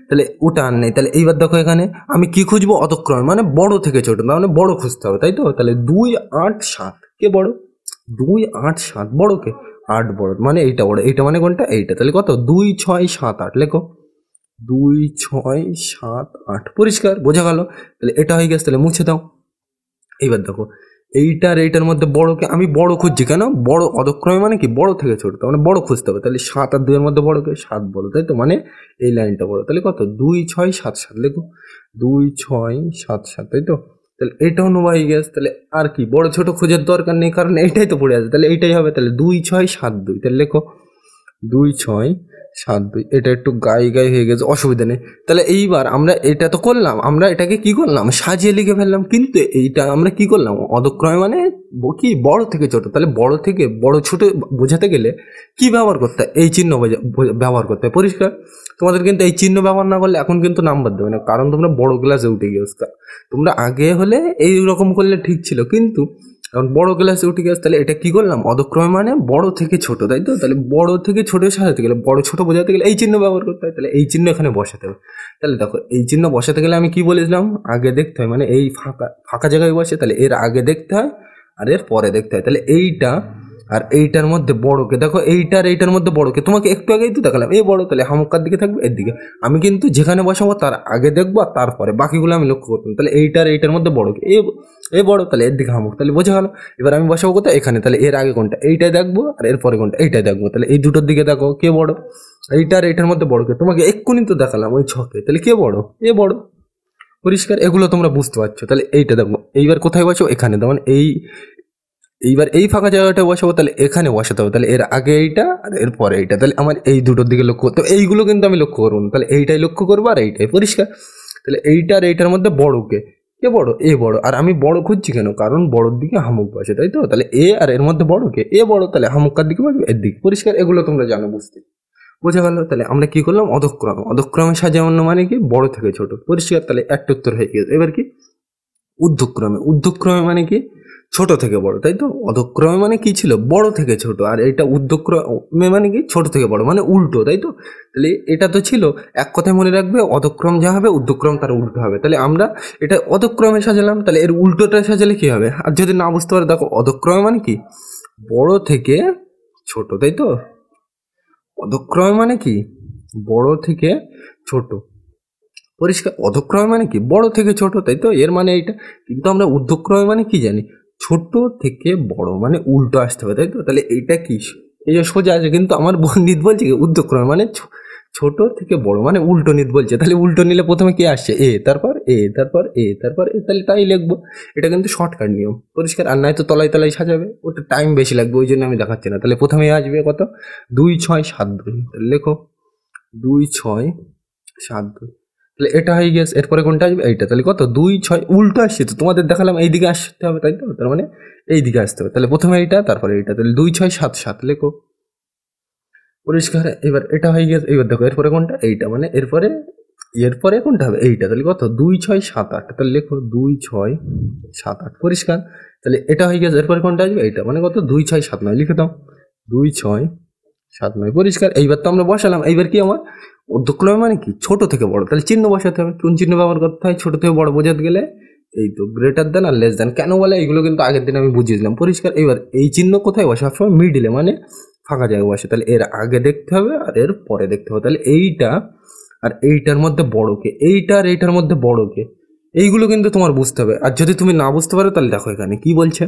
তাহলে ওটা আর নেই। তাহলে এইবার দেখো এখানে আমি কি খুঁজবো, অধক্রমে মানে বড় থেকে ছোট, তার মানে বড় খুঁজতে হবে, তাই তো। তাহলে 2 8 7 কে বড়, 2 8 7 বড় কে 8 বড়, মানে এইটা বড়। এইটা মানে কোনটা, এইটা। তাহলে কত 2 6 7 8 লেখো, 2 6 7 8 পরিষ্কার বোঝা গেল। তাহলে এটা হয়ে গেছে। তাহলে মুছে দাও। এইবার দেখো এইটার এইটার মধ্যে বড়কে আমি বড় খুঁজছি। কেন বড়, অধক্রমে মানে কি বড় থেকে ছোট, তার মানে বড় খুঁজতে হবে। তাহলে 7 আর 2 এর মধ্যে বড়কে 7 বড়, তাই তো। মানে এই লাইনটা বড়। তাহলে কত 2 6 7 7 লেখো, 2 6 7 7 তাই তো। তাহলে এটাও নোয়া হয়ে গেছে। তাহলে আর কি বড় ছোট খোঁজার দরকার নেই, কারণ এইটাই তো পড়ে আছে। তাহলে এইটাই হবে। তাহলে 2 6 7 2। তাহলে লেখো 2 6 7 2। এটা একটু গায়ে হয়ে গেছে, অসুবিধা নেই। তাহলে এইবার আমরা এটা তো করলাম, আমরা এটাকে কি করলাম, সাজিয়ে লিখে ফেললাম। কিন্তু এইটা আমরা কি করলাম, অধক্রমে মানে কি বড় থেকে ছোট। তাহলে বড় থেকে বড় ছোট বোঝাতে গেলে কি ব্যবহার করতে হয়, এই চিহ্ন ব্যবহার করতে হয় পরিষ্কার। তোমাদের কিন্তু এই চিহ্ন ব্যবহার না করলে এখন কিন্তু নাম্বার দেবে না, কারণ তোমরা বড় ক্লাসে উঠে গিয়েছো। তোমরা আগে হলে এই রকম করলে ঠিক ছিল, কিন্তু এখন বড় ক্লাসে উঠে গেছে। তাহলে এটা কি করলাম, অধক্রমে মানে বড় থেকে ছোট, তাই তো। তাহলে বড় থেকে ছোট সাজাতে গেলে, বড় ছোট বোঝাতে গেলে এই চিহ্ন ব্যবহার করতে হয়। তাহলে এই চিহ্ন এখানে বসাতে হবে। তাহলে দেখো এই চিহ্ন বসাতে গেলে আমি কি বলেছিলাম, আগে দেখতে হয়, মানে এই ফাঁকা ফাঁকা জায়গায় বসে। তাহলে এর আগে দেখতে হয় আর এর পরে দেখতে হয়। তাহলে এইটা আর এইটার মধ্যে বড়কে দেখো, এইটার এইটার মধ্যে বড়কে তোমাকে একটু আগেই তো দেখালাম, এই বড়। তাহলে হামকার দিকে থাকবে এর দিকে। আমি কিন্তু যেখানে বসাবো তার আগে দেখবো আর তারপরে বাকিগুলো আমি লক্ষ্য করতাম। তাহলে এইটার এইটার মধ্যে বড়কে এ বড়, তাহলে এর দিকে হামক, তাহলে বোঝা গেল। এবার আমি বসাবো কোথায়, এখানে। তাহলে এর আগে কোনটা, এইটাই দেখবো, আর এর পরে কোনটা, এইটাই দেখবো। তাহলে এই দুটোর দিকে দেখো কে বড়, এইটার এইটার মধ্যে বড়কে তোমাকে এক্ষুনি তো দেখালাম ওই ছকে। তাহলে কে বড়, এ বড় পরিষ্কার। এগুলো তোমরা বুঝতে পারছো। তাহলে এইটা দেখো, এইবার কোথায় বসো, এখানে। তখন এইবার এই ফাঁকা জায়গাটা বসাবো, তাহলে এখানে বসাতে হবে। তাহলে এর আগে এইটা আর এর পরে এইটা। তাহলে আমার এই দুটোর দিকে লক্ষ্য করতে হবে। এইগুলো কিন্তু আমি লক্ষ্য করবো না, তাহলে এইটাই লক্ষ্য করবো আর এইটাই পরিষ্কার। তাহলে এইটা আর এইটার মধ্যে বড়কে কে বড়, এ বড়। আর আমি বড় খুঁজছি কেন, কারণ বড়োর দিকে হামুক বসে, তাই তো। তাহলে এ আর এর মধ্যে বড়কে এ বড়, তাহলে হামুকার দিকে বসবে এর দিকে পরিষ্কার। এগুলো তোমরা জানো, বুঝতে বোঝা গেল। তাহলে আমরা কি করলাম, অধক্রমে সাজানো মানে কি বড় থেকে ছোট পরিষ্কার। তাহলে একটা উত্তর হয়ে গেছে। এবার কি ঊর্ধ্বক্রমে মানে কি ছোট থেকে বড়, তাই তো। অধক্রমে মানে কি ছিল, বড় থেকে ছোট। আর এটা ঊর্ধ্বক্রমে মানে কি ছোট থেকে বড়, মানে উল্টো, তাই তো। তাহলে এটা তো ছিল, এক কথায় মনে রাখবে, অধক্রম যা হবে ঊর্ধ্বক্রম তার উল্টো হবে। তাহলে আমরা এটা অধক্রমে সাজালাম, তাহলে এর উল্টোটা সাজালে কি হবে। আর যদি না বুঝতে পারো, দেখো অধক্রমে মানে কি বড় থেকে ছোট, তাই তো। অধক্রমে মানে কি বড় থেকে ছোট পরিষ্কার। অধক্রমে মানে কি বড় থেকে ছোট, তাই তো। এর মানে এইটা। কিন্তু আমরা ঊর্ধ্বক্রমে মানে কি জানি, ছোট থেকে বড়, মানে উল্টো আসতে হবে, তাই তো। তাহলে এইটা কি, এই যে সোজা আছে, কিন্তু আমার পণ্ডিত বলছে কি ঊর্ধ্বক্রমে মানে ছোট থেকে বড় মানে উল্টো নিতে বলছে, তাহলে উল্টো নিলে প্রথমে কি আসছে এ, তারপর এ, তারপর এ, তারপর এ, তাহলে তাই লিখবো। এটা কিন্তু শর্টকাট নিয়ম, পরিষ্কার। আর নয়তো তলায় তলায় সাজাবে, ওটা টাইম বেশি লাগবে, ওই জন্য আমি দেখাচ্ছি না। তাহলে প্রথমে আসবে কত, 2 6 7 2, তাহলে লেখো 2 6 7 2, তাহলে এটা হয়ে গেছে। এরপরে কোনটা আসবে, এইটা। তাহলে কত, 2 6 উল্টো আসছে তো, তোমাদের দেখালাম এইদিকে আসতে হবে, তাই তো? তার মানে এইদিকে আসতে হবে। তাহলে প্রথমে এইটা, তারপরে এইটা, তাহলে 2 6 7 7 লেখো, পরিষ্কার। এবার এটা হয়ে গেছে। এবার দেখো এরপরে কোনটা, এইটা। মানে এরপরে এরপরে কোনটা হবে, এইটা। তাহলে কত, 2 6 7 8, তাহলে লেখো 2 6 7 8, পরিষ্কার। তাহলে এটা হয়ে গেছে। এরপরে কোনটা আসবে, এইটা। মানে কত, 2 6 7 9, লিখে দাও 2 6 7 9, পরিষ্কার। এইবার তো আমরা বসালাম। এইবার কি আমার ঊর্ধ্বক্রমে মানে কি, ছোট থেকে বড়, তাহলে চিহ্ন বসাতে হবে। কোন চিহ্ন ব্যবহার করতে হয় ছোট থেকে বড় বোঝাতে গেলে? এই তো, গ্রেটার দেন আর লেস দেন। কেন বলে এইগুলো কিন্তু আগের দিন আমি বুঝিয়ে দিলাম, পরিষ্কার। এবার এই চিহ্ন কোথায় বসে, সবসময় মিডিলে, মানে ফাঁকা জায়গায় বসে। তাহলে এর আগে দেখতে হবে আর এর পরে দেখতে হবে। তাহলে এইটা আর এইটার মধ্যে বড়কে, এইটা আর এইটার মধ্যে বড়কে, এইগুলো কিন্তু তোমার বুঝতে হবে। আর যদি তুমি না বুঝতে পারো তাহলে দেখো এখানে কি বলছে,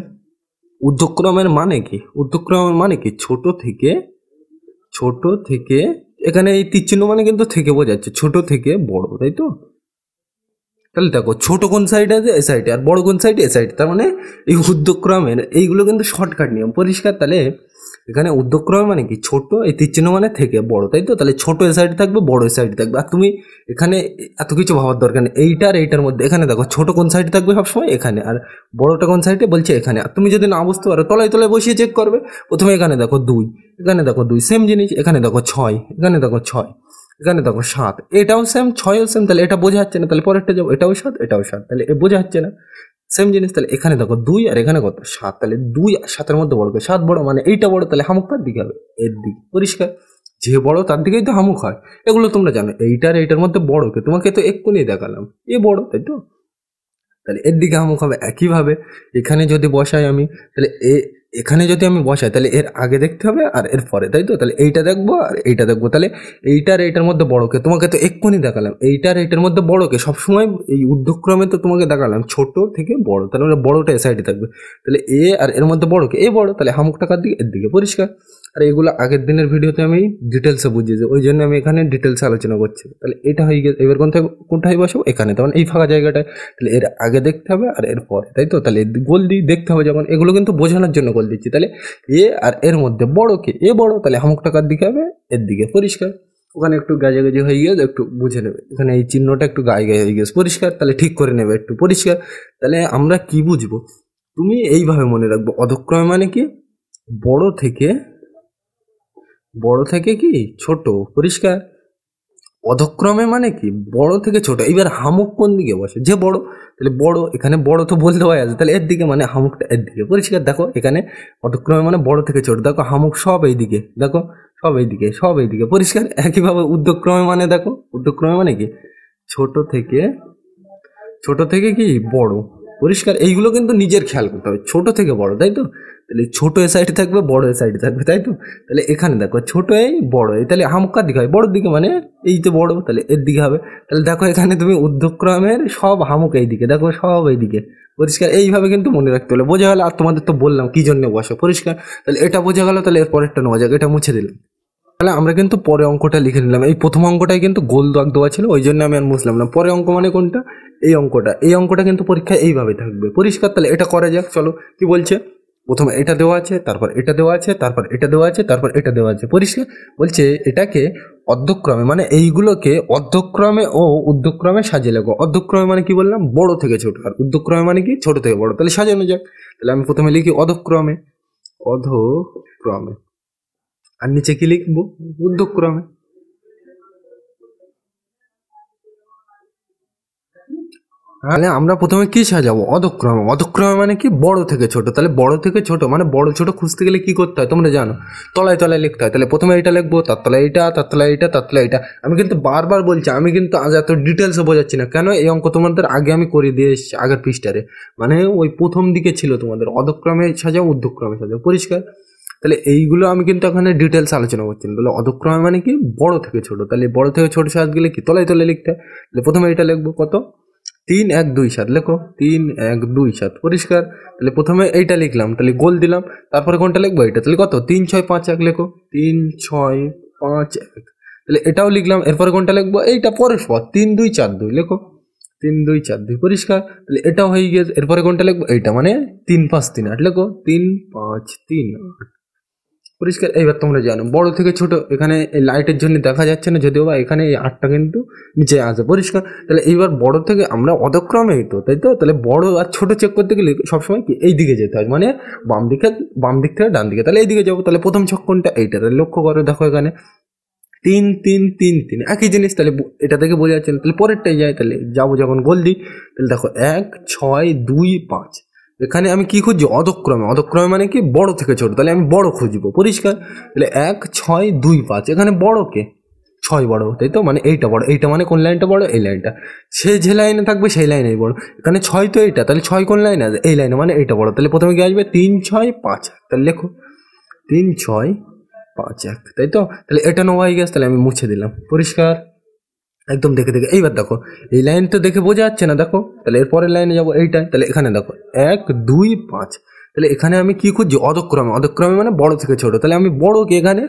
ঊর্ধ্বক্রমের মানে কি, ঊর্ধ্বক্রমের মানে কি, ছোট থেকে, এখানে এই তীর চিহ্ন মানে কিন্তু থেকে বোঝাচ্ছে, ছোট থেকে বড়, তাই তো? তাহলে দেখো ছোট কোন সাইড আছে, এ সাইডে, আর বড় কোন সাইডে, এ সাইড। তার মানে এই ঊর্ধ্বক্রমের এইগুলো কিন্তু শর্টকাট নিয়ম, পরিষ্কার। তাহলে এখানে ঊর্ধ্বক্রমে মানে কি, ছোট, এই তীর চিহ্ন মানে থেকে বড়, তাই তো? তাহলে ছোট এ সাইডে থাকবে, বড় এ সাইডে থাকবে। আর তুমি এখানে এত কিছু ভাবার দরকার নেই। এইটার এইটার মধ্যে এখানে দেখো ছোট কোন সাইডে থাকবে সবসময়, এখানে। আর বড়টা কোন সাইডে বলছে, এখানে। আর তুমি যদি না বুঝতে পারো তলায় তলায় বসিয়ে চেক করবে। প্রথমে এখানে দেখো 2, এখানে দেখো 2, সেম জিনিস। এখানে দেখো 6, এখানে দেখো 6, এখানে দেখো 7, এটাও সেম, 6ও সেম। তাহলে এটা বোঝা যাচ্ছে না, তাহলে পরেরটা যাবো, এটাও 7, এটাও 7, তাহলে এ বোঝা যাচ্ছে না, সেম জিনিস। তাহলে এখানে দেখো 2 আর এখানে কত, 7, তাহলে 2 আর 7-এর মধ্যে বড়, 7 বড়, মানে এইটা বড়। তাহলে হামুক কার দিকে হবে, এর দিকে, পরিষ্কার। যে বড় তার দিকেই তো হামুক হয়, এগুলো তোমরা জানো। এইটার এইটার মধ্যে বড়কে তোমাকে তো এক্ষুনি দেখালাম, এ বড়, তাই তো? তাহলে এর দিকে হামুক হবে। একইভাবে এখানে যদি বসাই আমি, তাহলে এখানে যদি আমি বসাই, তাহলে এর আগে দেখতে হবে আর এর পরে, তাই তো? তাহলে এইটা দেখবো আর এইটা দেখবো। তাহলে এইটার এইটার মধ্যে বড়কে তোমাকে তো এক্ষুনি দেখালাম, এইটার এইটার মধ্যে বড়কে সবসময় এই ঊর্ধ্বক্রমে তো তোমাকে দেখালাম ছোট থেকে বড়, তাহলে বড়টা এ সাইডে থাকবে। তাহলে এ আর এর মধ্যে বড়কে, এ বড়, তাহলে হামুক টাকার দিকে, এর দিকে, পরিষ্কার। আর এগুলো আগের দিনের ভিডিওতে আমি ডিটেলসে বুঝিয়েছি, ওই জন্য আমি এখানে ডিটেলসে আলোচনা করছি। তাহলে এটা হয়ে গেছে। এবার কোনটায় বসাবো, এখানে, তখন এই ফাঁকা জায়গাটায়। তাহলে এর আগে দেখতে হবে আর এর পরে, তাই তো? তাহলে গোল দিয়ে দেখতে হবে যখন, এগুলো কিন্তু বোঝানোর জন্য গোল দিচ্ছি। তাহলে এ আর এর মধ্যে বড়কে, এ বড়, তাহলে হামুক টাকার দিকে হবে, এর দিকে, পরিষ্কার। ওখানে একটু গাজাগাজি হয়ে গেছে, একটু বুঝে নেবে। এখানে এই চিহ্নটা একটু গায়ে গায়ে হয়ে গেছে, পরিষ্কার। তাহলে ঠিক করে নেবে একটু, পরিষ্কার। তাহলে আমরা কি বুঝবো, তুমি এইভাবে মনে রাখবো, অধক্রমে মানে কি, বড় থেকে, কি ছোট, পরিষ্কার। অধক্রমে মানে কি, বড় থেকে ছোট। এবার হামুক কোন দিকে বসে, যে বড়, তাহলে বড়, এখানে বড় তো বলতে হয় আছে, তাহলে এর দিকে, মানে হামুকটা এর দিকে, পরিষ্কার। দেখো এখানে অধক্রমে মানে বড় থেকে ছোট, দেখো হামুক সব এইদিকে, দেখো সব এইদিকে, সব এইদিকে, পরিষ্কার। একইভাবে ঊর্ধ্বক্রমে মানে দেখো, ঊর্ধ্বক্রমে মানে কি, ছোট থেকে, কি বড়, পরিষ্কার। এইগুলো কিন্তু নিজের খেয়াল করতে হবে, ছোট থেকে বড়, তাই তো? তাহলে ছোট এ সাইডে থাকবে, বড় এ সাইডে থাকবে, তাই তো? তাহলে এখানে দেখো ছোট এই বড় এই, তাহলে হামকার দিকে হয়, বড়োর দিকে, মানে এই তো বড়, তাহলে এর দিকে হবে। তাহলে দেখো এখানে তুমি ঊর্ধ্বক্রমের সব হামুক এইদিকে, দেখো সব এইদিকে, পরিষ্কার। এইভাবে কিন্তু মনে রাখতে হলে, বোঝা গেল? আর তোমাদের তো বললাম কি জন্য বসো, পরিষ্কার। তাহলে এটা বোঝা গেল। তাহলে এর পরেরটা নেওয়া যাক, এটা মুছে দিলাম। তাহলে আমরা কিন্তু পরে অঙ্কটা লিখে নিলাম। এই প্রথম অঙ্কটাই কিন্তু গোল দাগ দেওয়া ছিল, ওই জন্য আমি আর মুছলাম না। পরে অঙ্ক মানে কোনটা, এই অঙ্কটা, এই অঙ্কটা কিন্তু পরীক্ষায় এইভাবে থাকবে, পরিষ্কার। তাহলে এটা করা যাক, চলো। কি বলছে, প্রথমে এটা দেওয়া আছে, তারপর এটা দেওয়া আছে, তারপর এটা দেওয়া আছে, তারপর এটা দেওয়া আছে, পরিষ্কার। বলছে এটাকে অর্ধক্রমে, মানে এইগুলোকে অর্ধক্রমে ও ঊর্ধ্বক্রমে সাজিয়ে লেখো। অর্ধক্রমে মানে কি বললাম, বড় থেকে ছোট, আর ঊর্ধ্বক্রমে মানে কি, ছোট থেকে বড়। তাহলে সাজানো যাক। তাহলে আমি প্রথমে লিখি অধক্রমে, আর নিচে কি লিখবো, ঊর্ধ্বক্রমে। তাহলে আমরা প্রথমে কি সাজাবো, অধক্রমে। অধক্রমে মানে কি, বড় থেকে ছোট। তাহলে বড় থেকে ছোট মানে বড় ছোট খুঁজতে গেলে কি করতে হয় তোমরা জানো, তলায় তলায় লিখতে হয়। তাহলে প্রথমে এটা লিখবো, তার তলায় এটা, তার তলায় এটা, তার তলায় এটা। আমি কিন্তু বারবার বলছি, আমি কিন্তু আজ এত ডিটেলসে বোঝাচ্ছি না, কেন এই অঙ্ক তোমাদের আগে আমি করে দিয়ে এসেছি আগের পৃষ্ঠারে, মানে ওই প্রথম দিকে ছিল তোমাদের, অধক্রমে সাজাও, ঊর্ধ্বক্রমে সাজাও, পরিষ্কার। তাহলে এইগুলো আমি কিন্তু এখানে ডিটেলস আলোচনা করছি না। তাহলে অধক্রমে মানে কি, বড় থেকে ছোট। তাহলে বড় থেকে ছোট সাজ গেলে কি, তলায় তলায় লিখতে হয়। তাহলে প্রথমে এটা লিখবো, কত, 3 1 2 7, লেখো 3 1 2 7, পরিষ্কার। তাহলে প্রথমে এইটা লিখলাম, তাহলে গোল দিলাম, তারপরে কোনটা লিখবো, এটা। তাহলে কত, 3 6 5 1, লেখো 3 6 5 1। তাহলে এটাও লিখলাম। এরপরে কোনটা লিখবো? এইটা পরস্পর 3 2 4 2 লেখো, 3 2 4 2 পরিষ্কার। তাহলে এটাও হয়ে গেছে। এরপরে কোনটা লিখবো? এইটা মানে 3 5 3 8 লেখো, 3 5 3 8 পরিষ্কার। এইবার তোমরা জানো বড় থেকে ছোট, এখানে এই লাইটের জন্য দেখা যাচ্ছে না যদিও বা, এখানে এই 8টা কিন্তু নিচে আছে পরিষ্কার। তাহলে এইবার বড় থেকে আমরা অধক্রমে হইতো, তাই তো? তাহলে বড় আর ছোট চেক করতে গেলে সবসময় কি এই দিকে যেতে হয়, মানে বাম দিক থেকে ডান দিকে। তাহলে এই দিকে যাবো। তাহলে প্রথম ছক কোনটা? এইটা। তাহলে লক্ষ্য করো, দেখো এখানে 3 3 3 3 একই জিনিস। তাহলে এটা থেকে বোঝা যাচ্ছে না। তাহলে পরেরটাই যায়। তাহলে যাবো যখন গোল দিই, তাহলে দেখো 1 6 2 5। এখানে আমি কি খুঁজছি? অধক্রমে। অধক্রমে মানে কি? বড় থেকে ছোট। তাহলে আমি বড় খুঁজবো পরিষ্কার। তাহলে 1 6 2 5, এখানে বড় কে? 6 বড়, তাই তো? মানে এইটা বড়। এইটা মানে কোন লাইনটা বড়? এই লাইনটা। সে যে লাইনে থাকবে সেই লাইনেই বড়। এখানে 6 তো এইটা, তাহলে 6 কোন লাইনে আছে? এই লাইনে, মানে এইটা বড়। তাহলে প্রথমে কি আসবে? 3 6 5 1। তাহলে লেখো 3 6 5 1, তাই তো? তাহলে এটা নোয়া হয়ে গেছে। তাহলে আমি মুছে দিলাম পরিষ্কার একদম। দেখে দেখে এইবার দেখো, এই লাইন তো দেখে বোঝা যাচ্ছে না, দেখো। তাহলে এরপরের লাইনে যাবো, এইটাই। তাহলে এখানে দেখো 1 2 5। তাহলে এখানে আমি কি খুঁজছি? অধক্রমে। অধক্রমে মানে বড় থেকে ছোট। তাহলে আমি বড়কে এখানে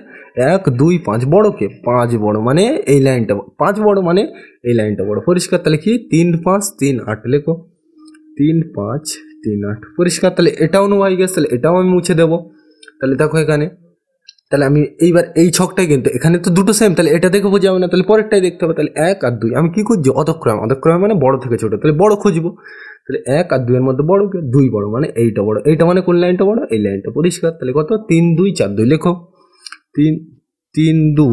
1 2 5, বড়কে 5 বড়, মানে এই লাইনটা 5 বড়, মানে এই লাইনটা বড় পরিষ্কার। তাহলে কি? 3 5 3 8 লেখো, 3 5 3 8 পরিষ্কার। তাহলে এটাও নোয়া হয়ে গেছে। তাহলে এটাও আমি মুছে দেবো। তাহলে দেখো এখানে, তাহলে আমি এইবার এই ছকটাই, কিন্তু এখানে তো দুটো সেম, তাহলে এটা দেখে বোঝা যাবে না, তাহলে পরেরটাই দেখতে হবে। তাহলে 1 আর 2 আমি কি খুঁজছি? অধক্রমে। অধক্রমে মানে বড় থেকে ছোট, তাহলে বড় খুঁজবো। তাহলে 1 আর 2 এর মধ্যে বড় কে? 2 বড়, মানে এইটা বড়। এইটা মানে কোন লাইনটা বড়? এই লাইনটা পরিষ্কার। তাহলে কত? 3 2 4 2 লেখো, 3 3 2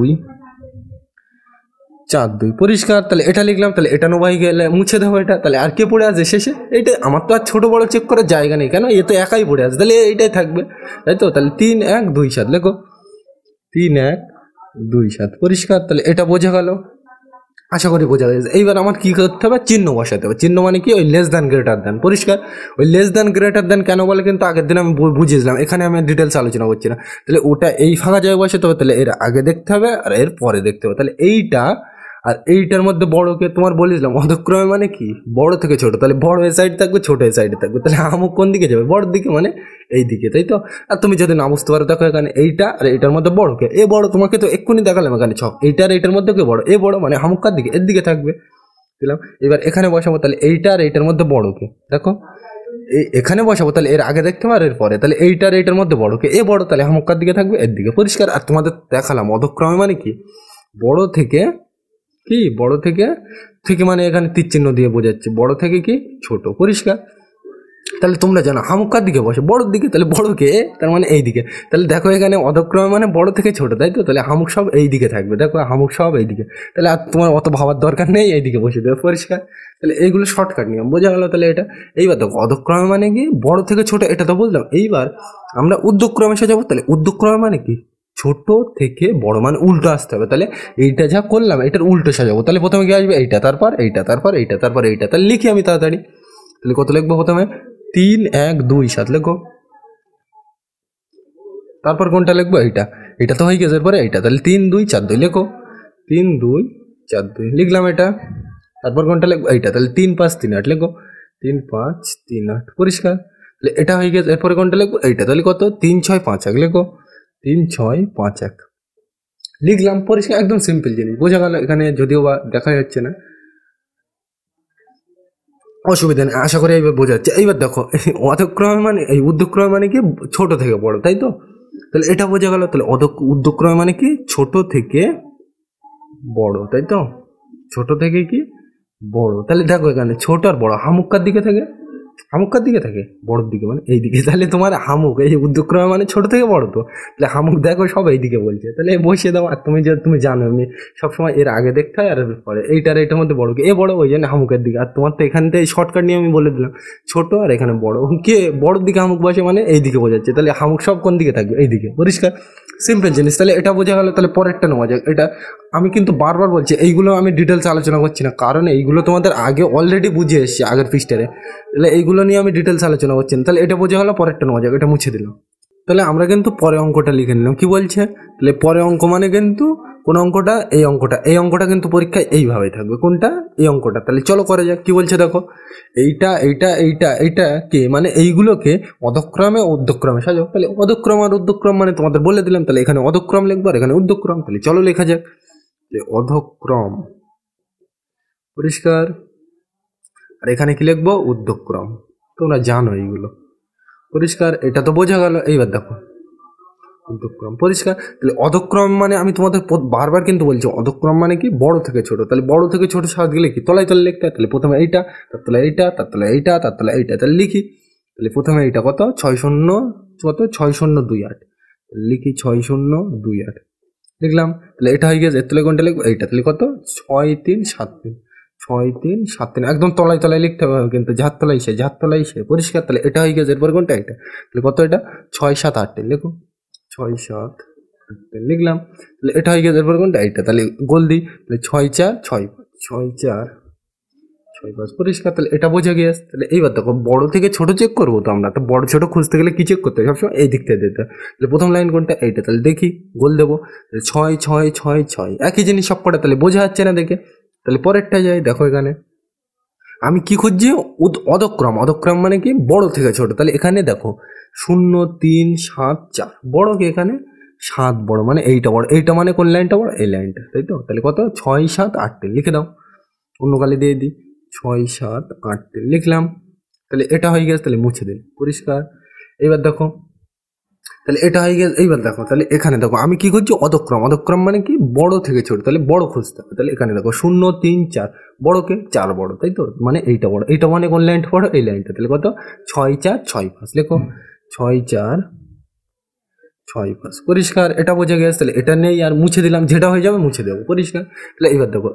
4 2 পরিষ্কার। তাহলে এটা লিখলাম। তাহলে এটা নোবাই গেলে মুছে দেবো এটা। তাহলে আর কে পড়ে আছে শেষে? এইটা। আমার তো আর ছোট বড় চেক করার জায়গা নেই, কেন? এ তো একাই পড়ে আছে, তাহলে এইটাই থাকবে, তাই তো? তাহলে 3 1 2 7 লেখো, 3 1 2 7 পরিষ্কার। তাহলে এটা বোঝা গেল, আশা করি বোঝা গেছে। এইবার আমার কি করতে হবে? চিহ্ন বসাতে হবে। চিহ্ন মানে কি? ওই লেস দ্যান গ্রেটার দ্যান পরিষ্কার। ওই লেস দ্যান গ্রেটার দ্যান কেন বলে কিন্তু আগের দিন আমি বুঝিয়েছিলাম, এখানে আমি ডিটেলস আলোচনা করছি না। তাহলে ওটা এই ফাঁকা জায়গায় বসাতে হবে। তাহলে এর আগে দেখতে হবে আর এর পরে দেখতে হবে। তাহলে এইটা আর এইটার মধ্যে বড়কে তোমার বলেছিলাম অধক্রমে মানে কি? বড় থেকে ছোট। তাহলে বড় এ সাইড থাকবে, ছোট এ সাইডে থাকবে। তাহলে আমুক কোন দিকে যাবে? বড় দিকে, মানে এই দিকে, তাই তো? আর তুমি যদি না বুঝতে পারো, দেখো এখানে এইটা আর এইটার মধ্যে বড় কে? এ বড়। তোমাকে তো এক্ষুনি দেখালাম এখানে ছক। এইটার এইটার মধ্যে কে বড়? এ বড়, মানে হামুকার দিকে, এর দিকে থাকবে দিলাম। এবার এখানে বসাবো। তাহলে এইটা আর এইটার মধ্যে বড় কে? দেখো এখানে বসাবো। তাহলে এর আগে দেখতে হবে আর এর পরে। তাহলে এইটার এইটার মধ্যে বড় কে? এ বড়, তাহলে হামুকার দিকে থাকবে, এর দিকে পরিষ্কার। আর তোমাদের দেখালাম অধক্রমে মানে কি? বড় থেকে কি? বড় থেকে থেকে মানে এখানে তীর চিহ্ন দিয়ে বোঝাচ্ছে বড় থেকে কি? ছোট পরিষ্কার। তাহলে তোমরা জানো হামুকার দিকে বসে বড়োর দিকে, তাহলে বড়কে তার মানে এই দিকে। তাহলে দেখো এখানে অধক্রমে মানে বড় থেকে ছোট, তাই তো? তাহলে হামুক সব এই দিকে থাকবে, দেখো হামুক সব এই দিকে। তাহলে আর তোমার অত ভাবার দরকার নেই, এই দিকে বসে দেবে পরিষ্কার। তাহলে এইগুলো শর্টকাট নিয়ম, বোঝা গেল? তাহলে এটা এইবার দেখো অধক্রমে মানে কি? বড় থেকে ছোট, এটা তো বুঝলাম। এইবার আমরা ঊর্ধ্বক্রমে সাজাবো। তাহলে ঊর্ধ্বক্রমে মানে কি? ছোট থেকে বড়, মানে উল্টো আসতে হবে। তাহলে এইটা যা করলাম এটার উল্টো সাজাবো। তাহলে প্রথমে কি আসবে? এইটা, তারপর এইটা, তারপর এইটা, তারপর এইটা। তাহলে লিখি আমি তাড়াতাড়ি। তাহলে কত লিখবো? প্রথমে 3 1 2 7 লেখো, তারপর কোনটা লিখবো? এইটা। এটা তো হয়ে গেছে, এরপরে এইটা। তাহলে 3 2 4 2 লেখো, 3 2 4 2 লিখলাম এটা। তারপর কোনটা লিখবো? এইটা। তাহলে 3 5 3 8 লেখো, 3 5 3 8 পরিষ্কার। তাহলে এটা হয়ে গেছে, এরপরে কোনটা লিখবো? এইটা। তাহলে কত? 3 6 5 1 লেখো, 3 6 5 1 লিখলাম পরিষ্কার। একদম সিম্পল জিনিস, বোঝা গেল? এখানে যদিও বা দেখা যাচ্ছে না, অসুবিধা নেই, আশা করি এইবার বোঝা যাচ্ছে। এইবার দেখো অধক্রমে মানে এই ঊর্ধ্বক্রমে মানে কি? ছোট থেকে বড়, তাই তো? তাহলে এটা বোঝা গেল। তাহলে ঊর্ধ্বক্রমে মানে কি? ছোট থেকে বড়, তাই তো? ছোট থেকে কি? বড়। তাহলে দেখো এখানে ছোট আর বড় হামুক্কার দিকে থাকে, হামুক্কার দিকে থাকে, বড়োর দিকে মানে এই দিকে। তাহলে তোমার হামুক এই ঊর্ধ্বক্রমে মানে ছোট থেকে বড়, তো তাহলে হামুক দেখো সব এইদিকে বলছে। তাহলে বসিয়ে দাও। আর তুমি জানো এমনি সবসময় এর আগে দেখতে হয় আর এর পরে। এইটার এইটার মধ্যে বড় কে? এ বড়, ওই জন্য হামুকের দিকে। আর তোমার তো এখান থেকে শর্টকাট নিয়ে আমি বলে দিলাম ছোট, আর এখানে বড়। কে বড়োর দিকে হামুক বসে মানে এই দিকে বোঝাচ্ছে। তাহলে হামুক সব কোন দিকে থাকবে? এই দিকে পরিষ্কার। সিম্পল জিনিস। তাহলে এটা বোঝা গেল। তাহলে পরেরটা নেওয়া যাক। এটা আমি কিন্তু বারবার বলছি, এইগুলো আমি ডিটেলস আলোচনা করছি না, কারণ এইগুলো তোমাদের আগে অলরেডি বুঝে এসেছি আগের পৃষ্ঠারে। তাহলে এইগুলো নিয়ে আমি ডিটেলস আলোচনা করছি না। তাহলে এটা বোঝা গেল, পরেরটা নেওয়া যাক। এটা মুছে দিলাম। তাহলে আমরা কিন্তু পরে অঙ্কটা লিখে নিলাম। কি বলছে? তাহলে পরে অঙ্ক মানে কিন্তু কোন অঙ্কটা? এই অঙ্কটা কিন্তু পরীক্ষায় এইভাবেই থাকবে। কোনটা? এই অঙ্কটা। তাহলে চলো করে যাক। কি বলছে দেখো, এইটা এইটা এইটা এইটা কে? মানে এইগুলোকে অধক্রমে ঊর্ধ্বক্রমে সাজাও। তাহলে অধক্রম আর ঊর্ধ্বক্রম মানে তোমাদের বলে দিলাম। তাহলে এখানে অধক্রম লিখবো আর এখানে ঊর্ধ্বক্রম। তাহলে চলো লেখা যাক। অধক্রম, পরিষ্কার। আর এখানে কি লিখবো? ঊর্ধ্বক্রম। তোমরা জানো এইগুলো, পরিষ্কার। এটা তো বোঝা গেল। এইবার দেখো ঊর্ধ্বক্রম, পরিষ্কার। তাহলে অধক্রম মানে আমি তোমাদের বারবার কিন্তু বলছি, অধক্রম মানে কি? বড় থেকে ছোট। তাহলে বড় থেকে ছোট সাথ গেলে কি? তলায় তলায় লিখতে হয়। তাহলে প্রথমে এইটা, তার তলায় এইটা, তার তলায় এইটা, তার তলায় এইটা, তাহলে লিখি। তাহলে প্রথমে এইটা কত? 6028 লিখি, 6028 লিখলাম। তাহলে এটা হয়ে গেছে। এর তলায় কোনটা লিখবো? এইটা। তাহলে কত? 6373, 6373, একদম তলায় তলায় লিখতে হবে কিন্তু, যার তলায় সে, পরিষ্কার। তাহলে এটা হয়ে গেছে। এরপর কোনটা? এটা। তাহলে কত? এটা 6783 লিখো, 6783 লিখলাম। তাহলে এটা হয়ে গেছে। এরপর কোনটা? এইটা। তাহলে গোল দিই। তাহলে 6465, পরিষ্কার। তাহলে এটা বোঝা গিয়েছে। তাহলে এইবার দেখো বড় থেকে ছোট চেক করবো তো আমরা, তো বড় ছোট খুঁজতে গেলে কি চেক করতে হয়? সবসময় এই দিক থেকে দিতে হয়। তাহলে প্রথম লাইন কোনটা? এইটা। তাহলে দেখি, গোল দেবো। 6666, একই জিনিস সব কটা। তাহলে বোঝা যাচ্ছে না দেখে। তাহলে পরেরটা যাই। দেখো এখানে আমি কি খুঁজছি? অধক্রম। অধক্রম মানে কি? বড় থেকে ছোট। তাহলে এখানে দেখো 0374, বড় কি? এখানে 7 বড়, মানে এইটা বড়। এইটা মানে কোন লাইনটা বড়? এই লাইনটা, তাই তো। তাহলে কত? 6783 লিখে দাও, অন্য কালি দিয়ে দিই। 6783 লিখলাম। তাহলে এটা হয়ে গেছে। তাহলে মুছে দিন, পরিষ্কার। এবার দেখো, তাহলে এটা হয়ে গেছে। এইবার দেখো, তাহলে এখানে দেখো আমি কি করছি? অধক্রম। অধক্রম মানে কি? বড় থেকে ছোট। তাহলে বড় খুঁজতে হবে। তাহলে এখানে দেখো 034, বড়কে 4 বড়, তাই তো। মানে এইটা বড়। এইটা মানে কোন লাইনটা বড়? এই লাইনটা। তাহলে কত? 6465 লেখো, 6465, পরিষ্কার। এটা বোঝা গেছে। তাহলে এটা নেই আর মুছে দিলাম, যেটা হয়ে যাবে মুছে দেবো, পরিষ্কার। তাহলে এবার দেখো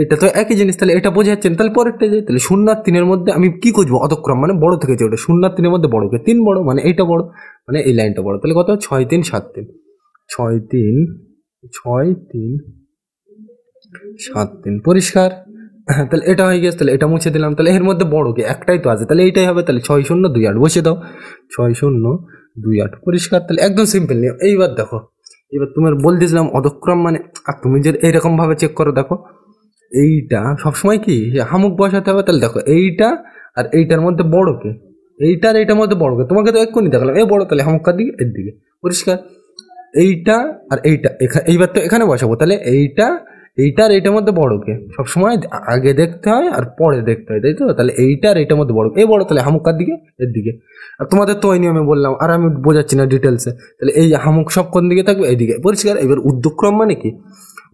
এটা তো একই জিনিস। তাহলে এটা বোঝা যাচ্ছে না। তাহলে পরেরটা যাই। তাহলে 0 আর 3-এর মধ্যে আমি কি খুঁজবো? অধক্রম মানে বড় থেকে ছোট। 0 আর 3-এর মধ্যে বড়কে 3 বড়, মানে এইটা বড়, মানে এই লাইনটা বড়। তাহলে কত? 6373, 6373, পরিষ্কার। তাহলে এটা হয়ে গেছে। তাহলে এটা মুছে দিলাম। তাহলে এর মধ্যে বড় কি? একটাই তো আছে, তাহলে এইটাই হবে। তাহলে 6028 বসে দাও, 6028, পরিষ্কার। তাহলে একদম সিম্পল নিয়ম। এইবার দেখো, এবার তোমার বলতেছিলাম অধক্রম মানে, আর তুমি যে এইরকম ভাবে চেক করো, দেখো এইটা সবসময় কি হামুক বসাতে হবে। তাহলে দেখো এইটা আর এইটার মধ্যে বড় কে? এইটা আর এইটার মধ্যে বড় কে? তোমাকে তো এক্ষুনি দেখালাম এই বড়, তাহলে হামুকার দিকে, এর দিকে, পরিষ্কার। এইটা আর এইটা এইবার তো এখানে বসাবো। তাহলে এইটা আর এইটার মধ্যে বড় কে? সবসময় আগে দেখতে হয় আর পরে দেখতে হয়, তাই তো। তাহলে এইটা আর এইটার মধ্যে বড়, এই বড়, তাহলে হামুকার দিকে, এর দিকে। আর তোমাদের তো ওই নিয়মে বললাম, আর আমি বোঝাচ্ছি না ডিটেলসে। তাহলে এই হামুক সব কোন দিকে থাকবে? এইদিকে, পরিষ্কার। এবার ঊর্ধ্বক্রম মানে কি?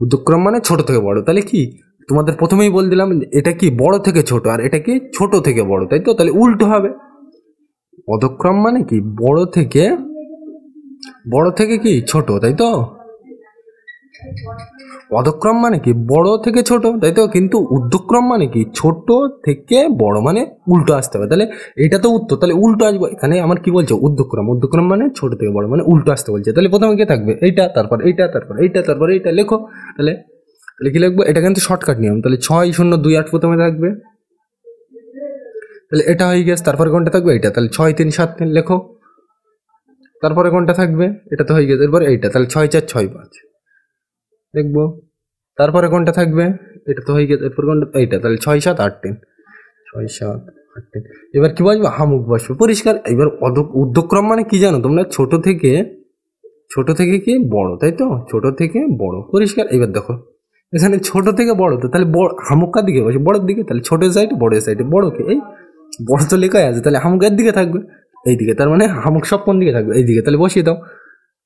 ঊর্ধ্বক্রম মানে ছোট থেকে বড়। তাহলে কি তোমাদের প্রথমেই বলে দিলাম, এটা কি? বড় থেকে ছোট, আর এটা কি? ছোট থেকে বড়, তাই তো। তাহলে উল্টো হবে। অধক্রম মানে কি? বড় থেকে কি? ছোট, তাই তো। অধক্রম মানে কি? বড় থেকে ছোট, তাই তো। কিন্তু ঊর্ধ্বক্রম মানে কি? ছোট থেকে বড়, মানে উল্টো আসতে হবে। তাহলে এটা তো উত্তর, তাহলে উল্টো আসবো। এখানে আমার কি বলছে? ঊর্ধ্বক্রম। ঊর্ধ্বক্রম মানে ছোট থেকে বড়, মানে উল্টো আসতে বলছে। তাহলে প্রথমে কি থাকবে? এইটা, তারপর এইটা, তারপর এইটা, তারপর এইটা, লেখো। তাহলে তাহলে কি লিখবো? এটা কিন্তু শর্টকাট নিয়ম। তাহলে 6028 প্রথমে থাকবে। তাহলে এটা হয়ে গেছে। তারপরে কোনটা থাকবে? এইটা। তাহলে 6373 লেখো। তারপরে কোনটা থাকবে? এটা তো হয়ে গেছে। এরপর এইটা। তাহলে 6465 লিখবো। তারপরে কোনটা থাকবে? এটা তো হয়ে গেছে। এরপর কোনটা? এইটা। তাহলে 6783, 6783। এবার কি বসবো? হামুক বসবে, পরিষ্কার। এবার ঊর্ধ্বক্রম মানে কি জানো তোমরা? ছোট থেকে কি? বড়, তাই তো। ছোট থেকে বড়, পরিষ্কার। এবার দেখো এখানে ছোট থেকে বড়, তো তাহলে হামুকার দিকে বসে, বড়ের দিকে। তাহলে ছোট সাইড, বড়ের সাইডে, বড়কে এই বড় তো লেখাই আছে, তাহলে হামুকের দিকে থাকবে, এইদিকে। তার মানে হামুক সব কোন দিকে থাকবে? এইদিকে। তাহলে বসিয়ে দাও,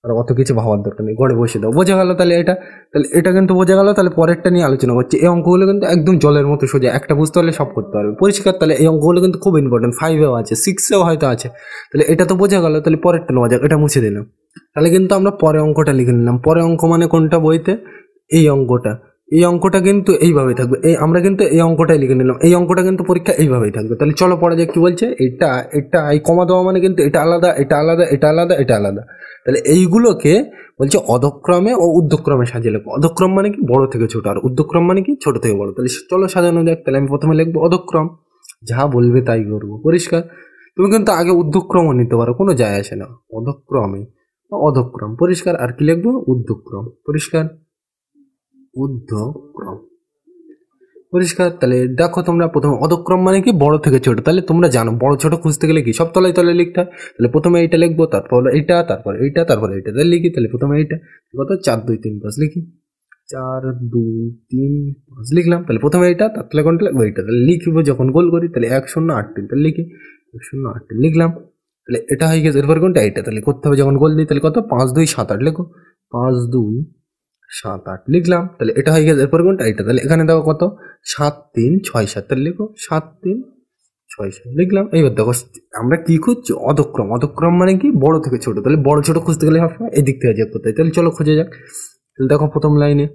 আর অত কিছু ভাবার দরকার নেই, গড়ে বসিয়ে দাও। বোঝা গেল? তাহলে এটা কিন্তু বোঝা গেল। তাহলে পরেরটা নিয়ে আলোচনা করছি। এই অঙ্কগুলো কিন্তু একদম জলের মতো সোজা, একটা বুঝতে পারলে সব করতে পারবে, পরিষ্কার। তাহলে এই অঙ্কগুলো কিন্তু খুব ইম্পর্টেন্ট, 5-এও আছে, 6-এও হয়তো আছে। তাহলে এটা তো বোঝা গেল। তাহলে পরেরটা নেওয়া যাক, এটা মুছে দিলাম। তাহলে কিন্তু আমরা পরে অঙ্কটা লিখে নিলাম। পরে অঙ্ক মানে কোনটা বইতে? এই অঙ্কটা কিন্তু এইভাবেই থাকবে। আমরা কিন্তু এই অঙ্কটাই লিখে নিলাম। এই অঙ্কটা কিন্তু পরীক্ষা এইভাবেই থাকবে। তাহলে চলো পড়া যাক কি বলছে। এটা এই কমা দেওয়া মানে কিন্তু এটা আলাদা, এটা আলাদা, এটা আলাদা, এটা আলাদা। তাহলে এইগুলোকে বলছে অধক্রমে ও ঊর্ধ্বক্রমে সাজিয়ে লিখবো। অধক্রম মানে কি? বড় থেকে ছোট, আর ঊর্ধ্বক্রম মানে কি? ছোট থেকে বড়। তাহলে চলো সাজানো যাক। তাহলে আমি প্রথমে লিখবো অধক্রম, যা বলবে তাই করবো, পরিষ্কার। তুমি কিন্তু আগে ঊর্ধ্বক্রমও নিতে পারো, কোনো যায় আসে না। অধক্রম, পরিষ্কার। আর কি লিখবো? ঊর্ধ্বক্রম, পরিষ্কার। ঊর্ধ্বক্রম, পরিষ্কার। তাহলে দেখো তোমরা প্রথমে অধক্রম মানে কি? বড় থেকে ছোট। তাহলে তোমরা জানো বড় ছোট খুঁজতে গেলে কি? সব তলায় তলায় লিখতে হয়। তাহলে প্রথমে এইটা লিখবো, তারপর এইটা, তারপর এইটা, তারপর এইটা, তাহলে লিখি। তাহলে প্রথমে এইটা কত? 4 2 3 5 লিখি। 4 2 3 5 লিখলাম। তাহলে প্রথমে এইটা, তার তলে কোনটা লিখবো এইটা। তাহলে লিখবো যখন গোল করি তাহলে 1 0 8 3, তাহলে লিখি 1 0 8 3 লিখলাম। তাহলে এটা হয়ে গেছে। এরপর কোনটা এইটা, তাহলে করতে হবে যখন গোল দিই তাহলে কত 5 2 7 8 লিখো 5 2 7 8 লিখলাম। তাহলে এটা হয়ে গেছে। এরপর কোনটা এইটা, তাহলে এখানে দেখো কত 7 3 6 7, তাহলে লিখো 7 3 6 7 লিখলাম। এইবার দেখো আমরা কি খুঁজছি, অধক্রম। অধক্রম মানে কি বড় থেকে ছোট, তাহলে বড় ছোট খুঁজতে গেলে সবসময় এদিক থেকে যোগ করতে হয়। তাহলে চলো খুঁজে যাক। তাহলে দেখো প্রথম লাইনে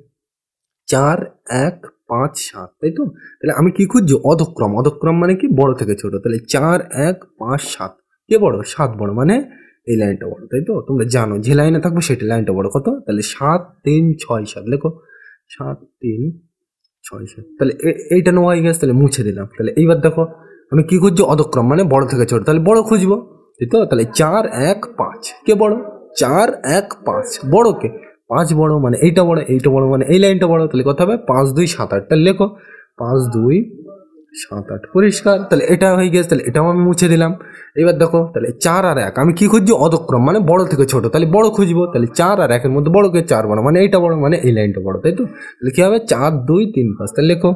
4 1 5 7, তাই তো। তাহলে আমি কি খুঁজছি, অধক্রম। অধক্রম মানে কি বড় থেকে ছোট, তাহলে 4 1 5 7 কে বড়, 7 বড়, মানে এই লাইনটা বড়, তাই তো। তোমরা জানো যে লাইনে থাকবে সেটা লাইনটা বড়। কত, তাহলে 7 3 6 7 লেখো 7 3 6 7। তাহলে এইটা নেওয়া হয়ে গেছে, তাহলে মুছে দিলাম। তাহলে এইবার দেখো আমি কি খুঁজছি, অধক্রম মানে বড় থেকে ছোট, তাহলে বড় খুঁজবো, তাই তো। তাহলে 4 1 5 কে বড়, 4 1 5 বড় কে, 5 বড়, মানে এইটা বড়, এইটা বড়, মানে এই লাইনটা বড়। তাহলে কথা হবে 5 2 7 8, তাহলে লেখো 5 2 7 8 পরিষ্কার। তাহলে এটা হয়ে গেছে, তাহলে এটাও আমি মুছে দিলাম। এবার দেখো তাহলে 4 আর 1 আমি কি খুঁজছি, অধক্রম মানে বড় থেকে ছোট, তাহলে বড় খুঁজবো। তাহলে 4 আর 1 এর মধ্যে বড় কে, 4 বড়, মানে এইটা বড়, মানে এই লাইনটা বড়, তাই তো। তাহলে কি হবে 4 2 3 5, তাহলে লেখো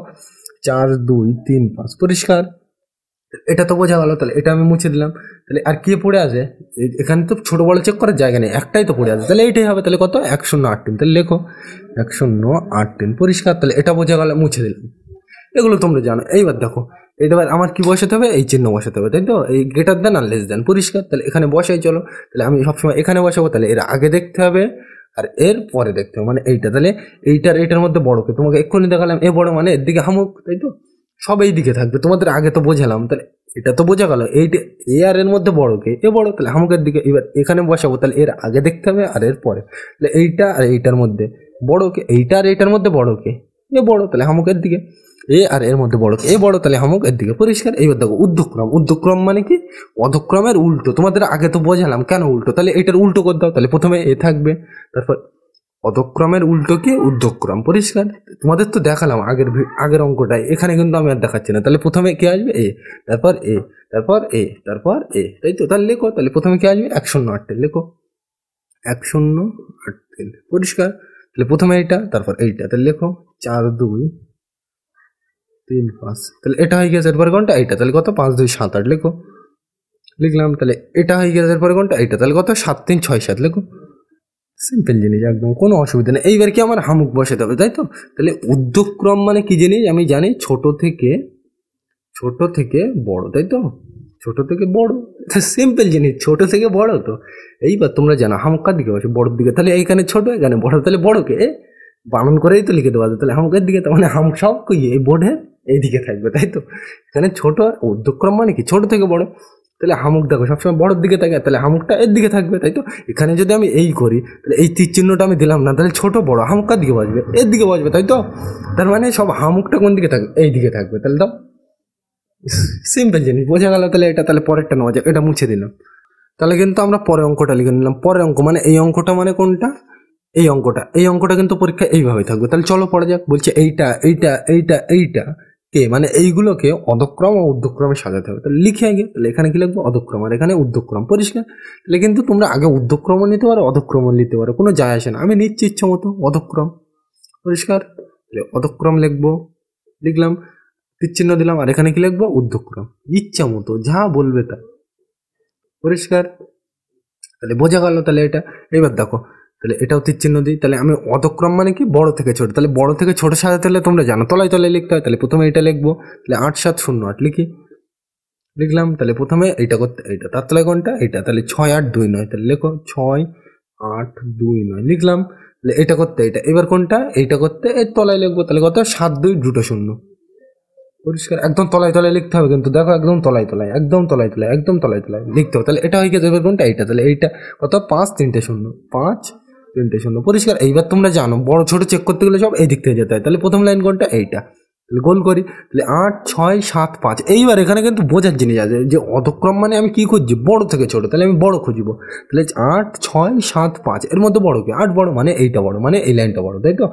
4 2 3 5 পরিষ্কার। এটা তো বোঝা গেল। তাহলে এটা আমি মুছে দিলাম। তাহলে আর কি পড়ে আছে, এখানে তো ছোট বড় চেক করার জায়গা নেই, একটাই তো পড়ে আছে, তাহলে এইটাই হবে। তাহলে কত 1 0 8 3, তাহলে লেখো 1 0 8 3 পরিষ্কার। তাহলে এটা বোঝা গেল, মুছে দিলাম। এগুলো তোমরা জানো। এইবার দেখো এটা আমার কি বসাতে হবে, এই চিহ্ন বসাতে হবে, তাই তো। এই গ্রেটার দেন আর লেস দেন পরিষ্কার। তাহলে এখানে বসাই চলো। তাহলে আমি সবসময় এখানে বসাবো, তাহলে এর আগে দেখতে হবে আর এর পরে দেখতে হবে, মানে এইটা। তাহলে এইটার মধ্যে বড়কে তোমাকে এক্ষুনি দেখালাম, এ বড় মানে এর দিকে হামুক, তাই তো। সব এই দিকে থাকবে, তোমাদের আগে তো বোঝালাম। তাহলে এটা তো বোঝা গেল, এইটা এ আর এর মধ্যে বড়কে, এ বড়, তাহলে হামুকের দিকে। এবার এখানে বসাবো, তাহলে এর আগে দেখতে হবে আর এর পরে। তাহলে এইটা আর এইটার মধ্যে বড়কে, এইটা আর এইটার মধ্যে বড়কে, এ বড়, তাহলে হামুকের দিকে। এ আর এর মধ্যে বড়, এ বড়, তাহলে হামুক এর দিকে পরিষ্কার। এইবার দেখো ঊর্ধ্বক্রম। ঊর্ধ্বক্রম মানে কি, অধক্রমের উল্টো। তোমাদের আগে তো বোঝালাম কেন উল্টো, তাহলে এটার উল্টো করে দাও। তাহলে প্রথমে এ থাকবে, তারপর অধক্রমের উল্টো কি, ঊর্ধ্বক্রম পরিষ্কার। তোমাদের তো দেখালাম আগের অঙ্কটাই, এখানে কিন্তু আমি আর দেখাচ্ছি না। তাহলে প্রথমে কে আসবে, এ, তারপর এ, তারপর এ, তারপর এ, তাই তো। তাহলে লেখো, তাহলে প্রথমে কে আসবে 1 0 8 3 লেখো 1 0 8 3 পরিষ্কার। তাহলে প্রথমে এইটা, তারপর এইটা, তাহলে লেখো 4 2 3 5, তাহলে এটা হয়ে গেছে। এরপরে কোনটা, এইটা, তাহলে কত 5 2 7 8 লেখো লিখলাম। তাহলে এটা হয়ে গেছে। এরপরে কোনটা, এইটা, তাহলে কত 7 3 6 7 লেখো। সিম্পল জিনিস, একদম কোনো অসুবিধা নেই। এইবার কি আমার হামুক বসাতে হবে, তাই তো। তাহলে ঊর্ধ্বক্রম মানে কি জিনিস আমি জানি, ছোট থেকে বড়, তাই তো। ছোট থেকে বড়, সিম্পল জিনিস, ছোট থেকে বড় তো। এইবার তোমরা জানো হামুক কার দিকে বসে, বড়োর দিকে। তাহলে এইখানে ছোট, এখানে বড়, তাহলে বড়কে বানান করেই তো লিখে দেওয়া যায়। তাহলে হামুকের দিকে, তার মানে হামুক সব কই এই বোর্ডের এইদিকে থাকবে, তাই তো। এখানে ছোট, ঊর্ধ্বক্রম মানে কি ছোট থেকে বড়। তাহলে হামুক দেখো সবসময় বড়োর দিকে থাকে, তাহলে হামুকটা এর দিকে থাকবে, তাই তো। এখানে যদি আমি এই করি, তাহলে এই তীর চিহ্নটা আমি দিলাম না, তাহলে ছোট বড় হামুক কার দিকে বসবে, এর দিকে বসবে, তাই তো। তার মানে সব হামুকটা কোন দিকে থাকবে, এই দিকে থাকবে। তাহলে তো সিম্পল জিনিস বোঝা গেল। তাহলে এটা, তাহলে পরেরটা নেওয়া যাক, এটা মুছে দিলাম। তাহলে কিন্তু আমরা পরের অঙ্কটা লিখে নিলাম। পরের অঙ্ক মানে এই অঙ্কটা, মানে কোনটা, এই অঙ্কটা কিন্তু পরীক্ষা এইভাবে থাকবে। তাহলে চলো পড়া যাক। বলছে এইটা এইটা এইটা এইটা কে, মানে এইগুলোকে অধক্রম ও ঊর্ধ্বক্রমে সাজাতে হবে। তাহলে লিখে আগে, তাহলে এখানে কি লিখবো, অধক্রম, আর এখানে ঊর্ধ্বক্রম পরিষ্কার। তাহলে কিন্তু তোমরা আগে ঊর্ধ্বক্রম নিতে পারো, অধক্রম নিতে পারো, কোনো যায় আসে না। আমি নিচ্ছি ইচ্ছা মতো অধক্রম পরিষ্কার। তাহলে অধক্রম লিখবো, লিখলাম, তীর চিহ্ন দিলাম, আর এখানে কি লিখবো, ঊর্ধ্বক্রম। ইচ্ছা মতো যা বলবে তা পরিষ্কার। তাহলে বোঝা গেল। তাহলে এটা, এবার দেখো তাহলে এটাও তীর চিহ্ন দিই। তাহলে আমি অধক্রম মানে কি, বড় থেকে ছোট। তাহলে বড় থেকে ছোট সাজাতে হলে তোমরা জানো তলায় তলায় লিখতে হয়। তাহলে প্রথমে এটা লিখবো, তাহলে 8 7 0 8 লিখলাম। তাহলে প্রথমে এইটা করতে, এইটা তার তলায় কোনটা, এইটা, তাহলে 6 8 2 9, তাহলে লেখো 6 8 2 9 লিখলাম। তাহলে এটা করতে এইটা, এবার কোনটা, এইটা করতে এর তলায় লিখবো, তাহলে কত 7 2 2 0 পরিষ্কার। একদম তলায় তলায় লিখতে হবে কিন্তু, দেখো একদম তলায় তলায়, একদম তলায় তলায়, একদম তলায় তলায় লিখতে হবে। তাহলে এটা হয়ে গেছে। এবার কোনটা, এইটা, তাহলে এইটা কত 5 3 0 5 3 0 পরিষ্কার। এইবার তোমরা জানো বড় ছোট চেক করতে গেলে সব এই দিক থেকে যেতে হয়। তাহলে প্রথম লাইন কোনটা, এইটা, তাহলে গোল করি। তাহলে 8 6 7 5। এইবার এখানে কিন্তু বোঝার জিনিস আছে যে অধক্রম মানে আমি কি খুঁজছি, বড় থেকে ছোট, তাহলে আমি বড় খুঁজবো। তাহলে 8 6 7 5 এর মধ্যে বড় কি, 8 বড়, মানে এইটা বড়, মানে এই লাইনটা বড়, তাই তো।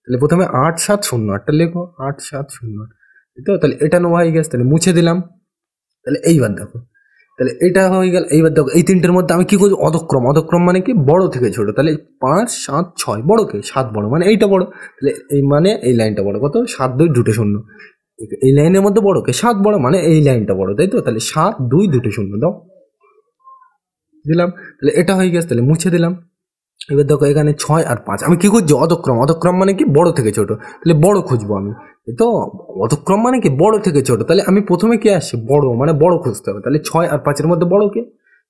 তাহলে প্রথমে 8 7 0 8টা লেখো, 8 7 0 8, তো। তাহলে এটা নেওয়া হয়ে গেছে। তাহলে মুছে দিলাম। তাহলে এইবার দেখো তাহলে এটা হয়ে গেল। এইবার দেখো এই তিনটের মধ্যে আমি কি করছি, অধক্রম। অধক্রম মানে কি, বড় থেকে ছোট। তাহলে 5 7 6 বড় কে 7 বড়, মানে এইটা বড়। তাহলে এই মানে এই লাইনটা বড়, কত 7 2 দুটো শূন্য। এই লাইনের মধ্যে বড় কে 7 বড়, মানে এই লাইনটা বড়, তাই তো। তাহলে 7 2 দুটো শূন্য দাও, দিলাম। তাহলে এটা হয়ে গেছে, তাহলে মুছে দিলাম। এবার দেখো এখানে 6 আর 5 আমি কি করছি, অধক্রম। অধক্রম মানে কি, বড় থেকে ছোট। তাহলে বড় খুঁজবো আমি, তো অধক্রম মানে কি, বড় থেকে ছোট। তাহলে আমি প্রথমে কি আসছে, বড়, মানে বড় খুঁজতে হবে। তাহলে 6 আর 5 এর মধ্যে বড় কে,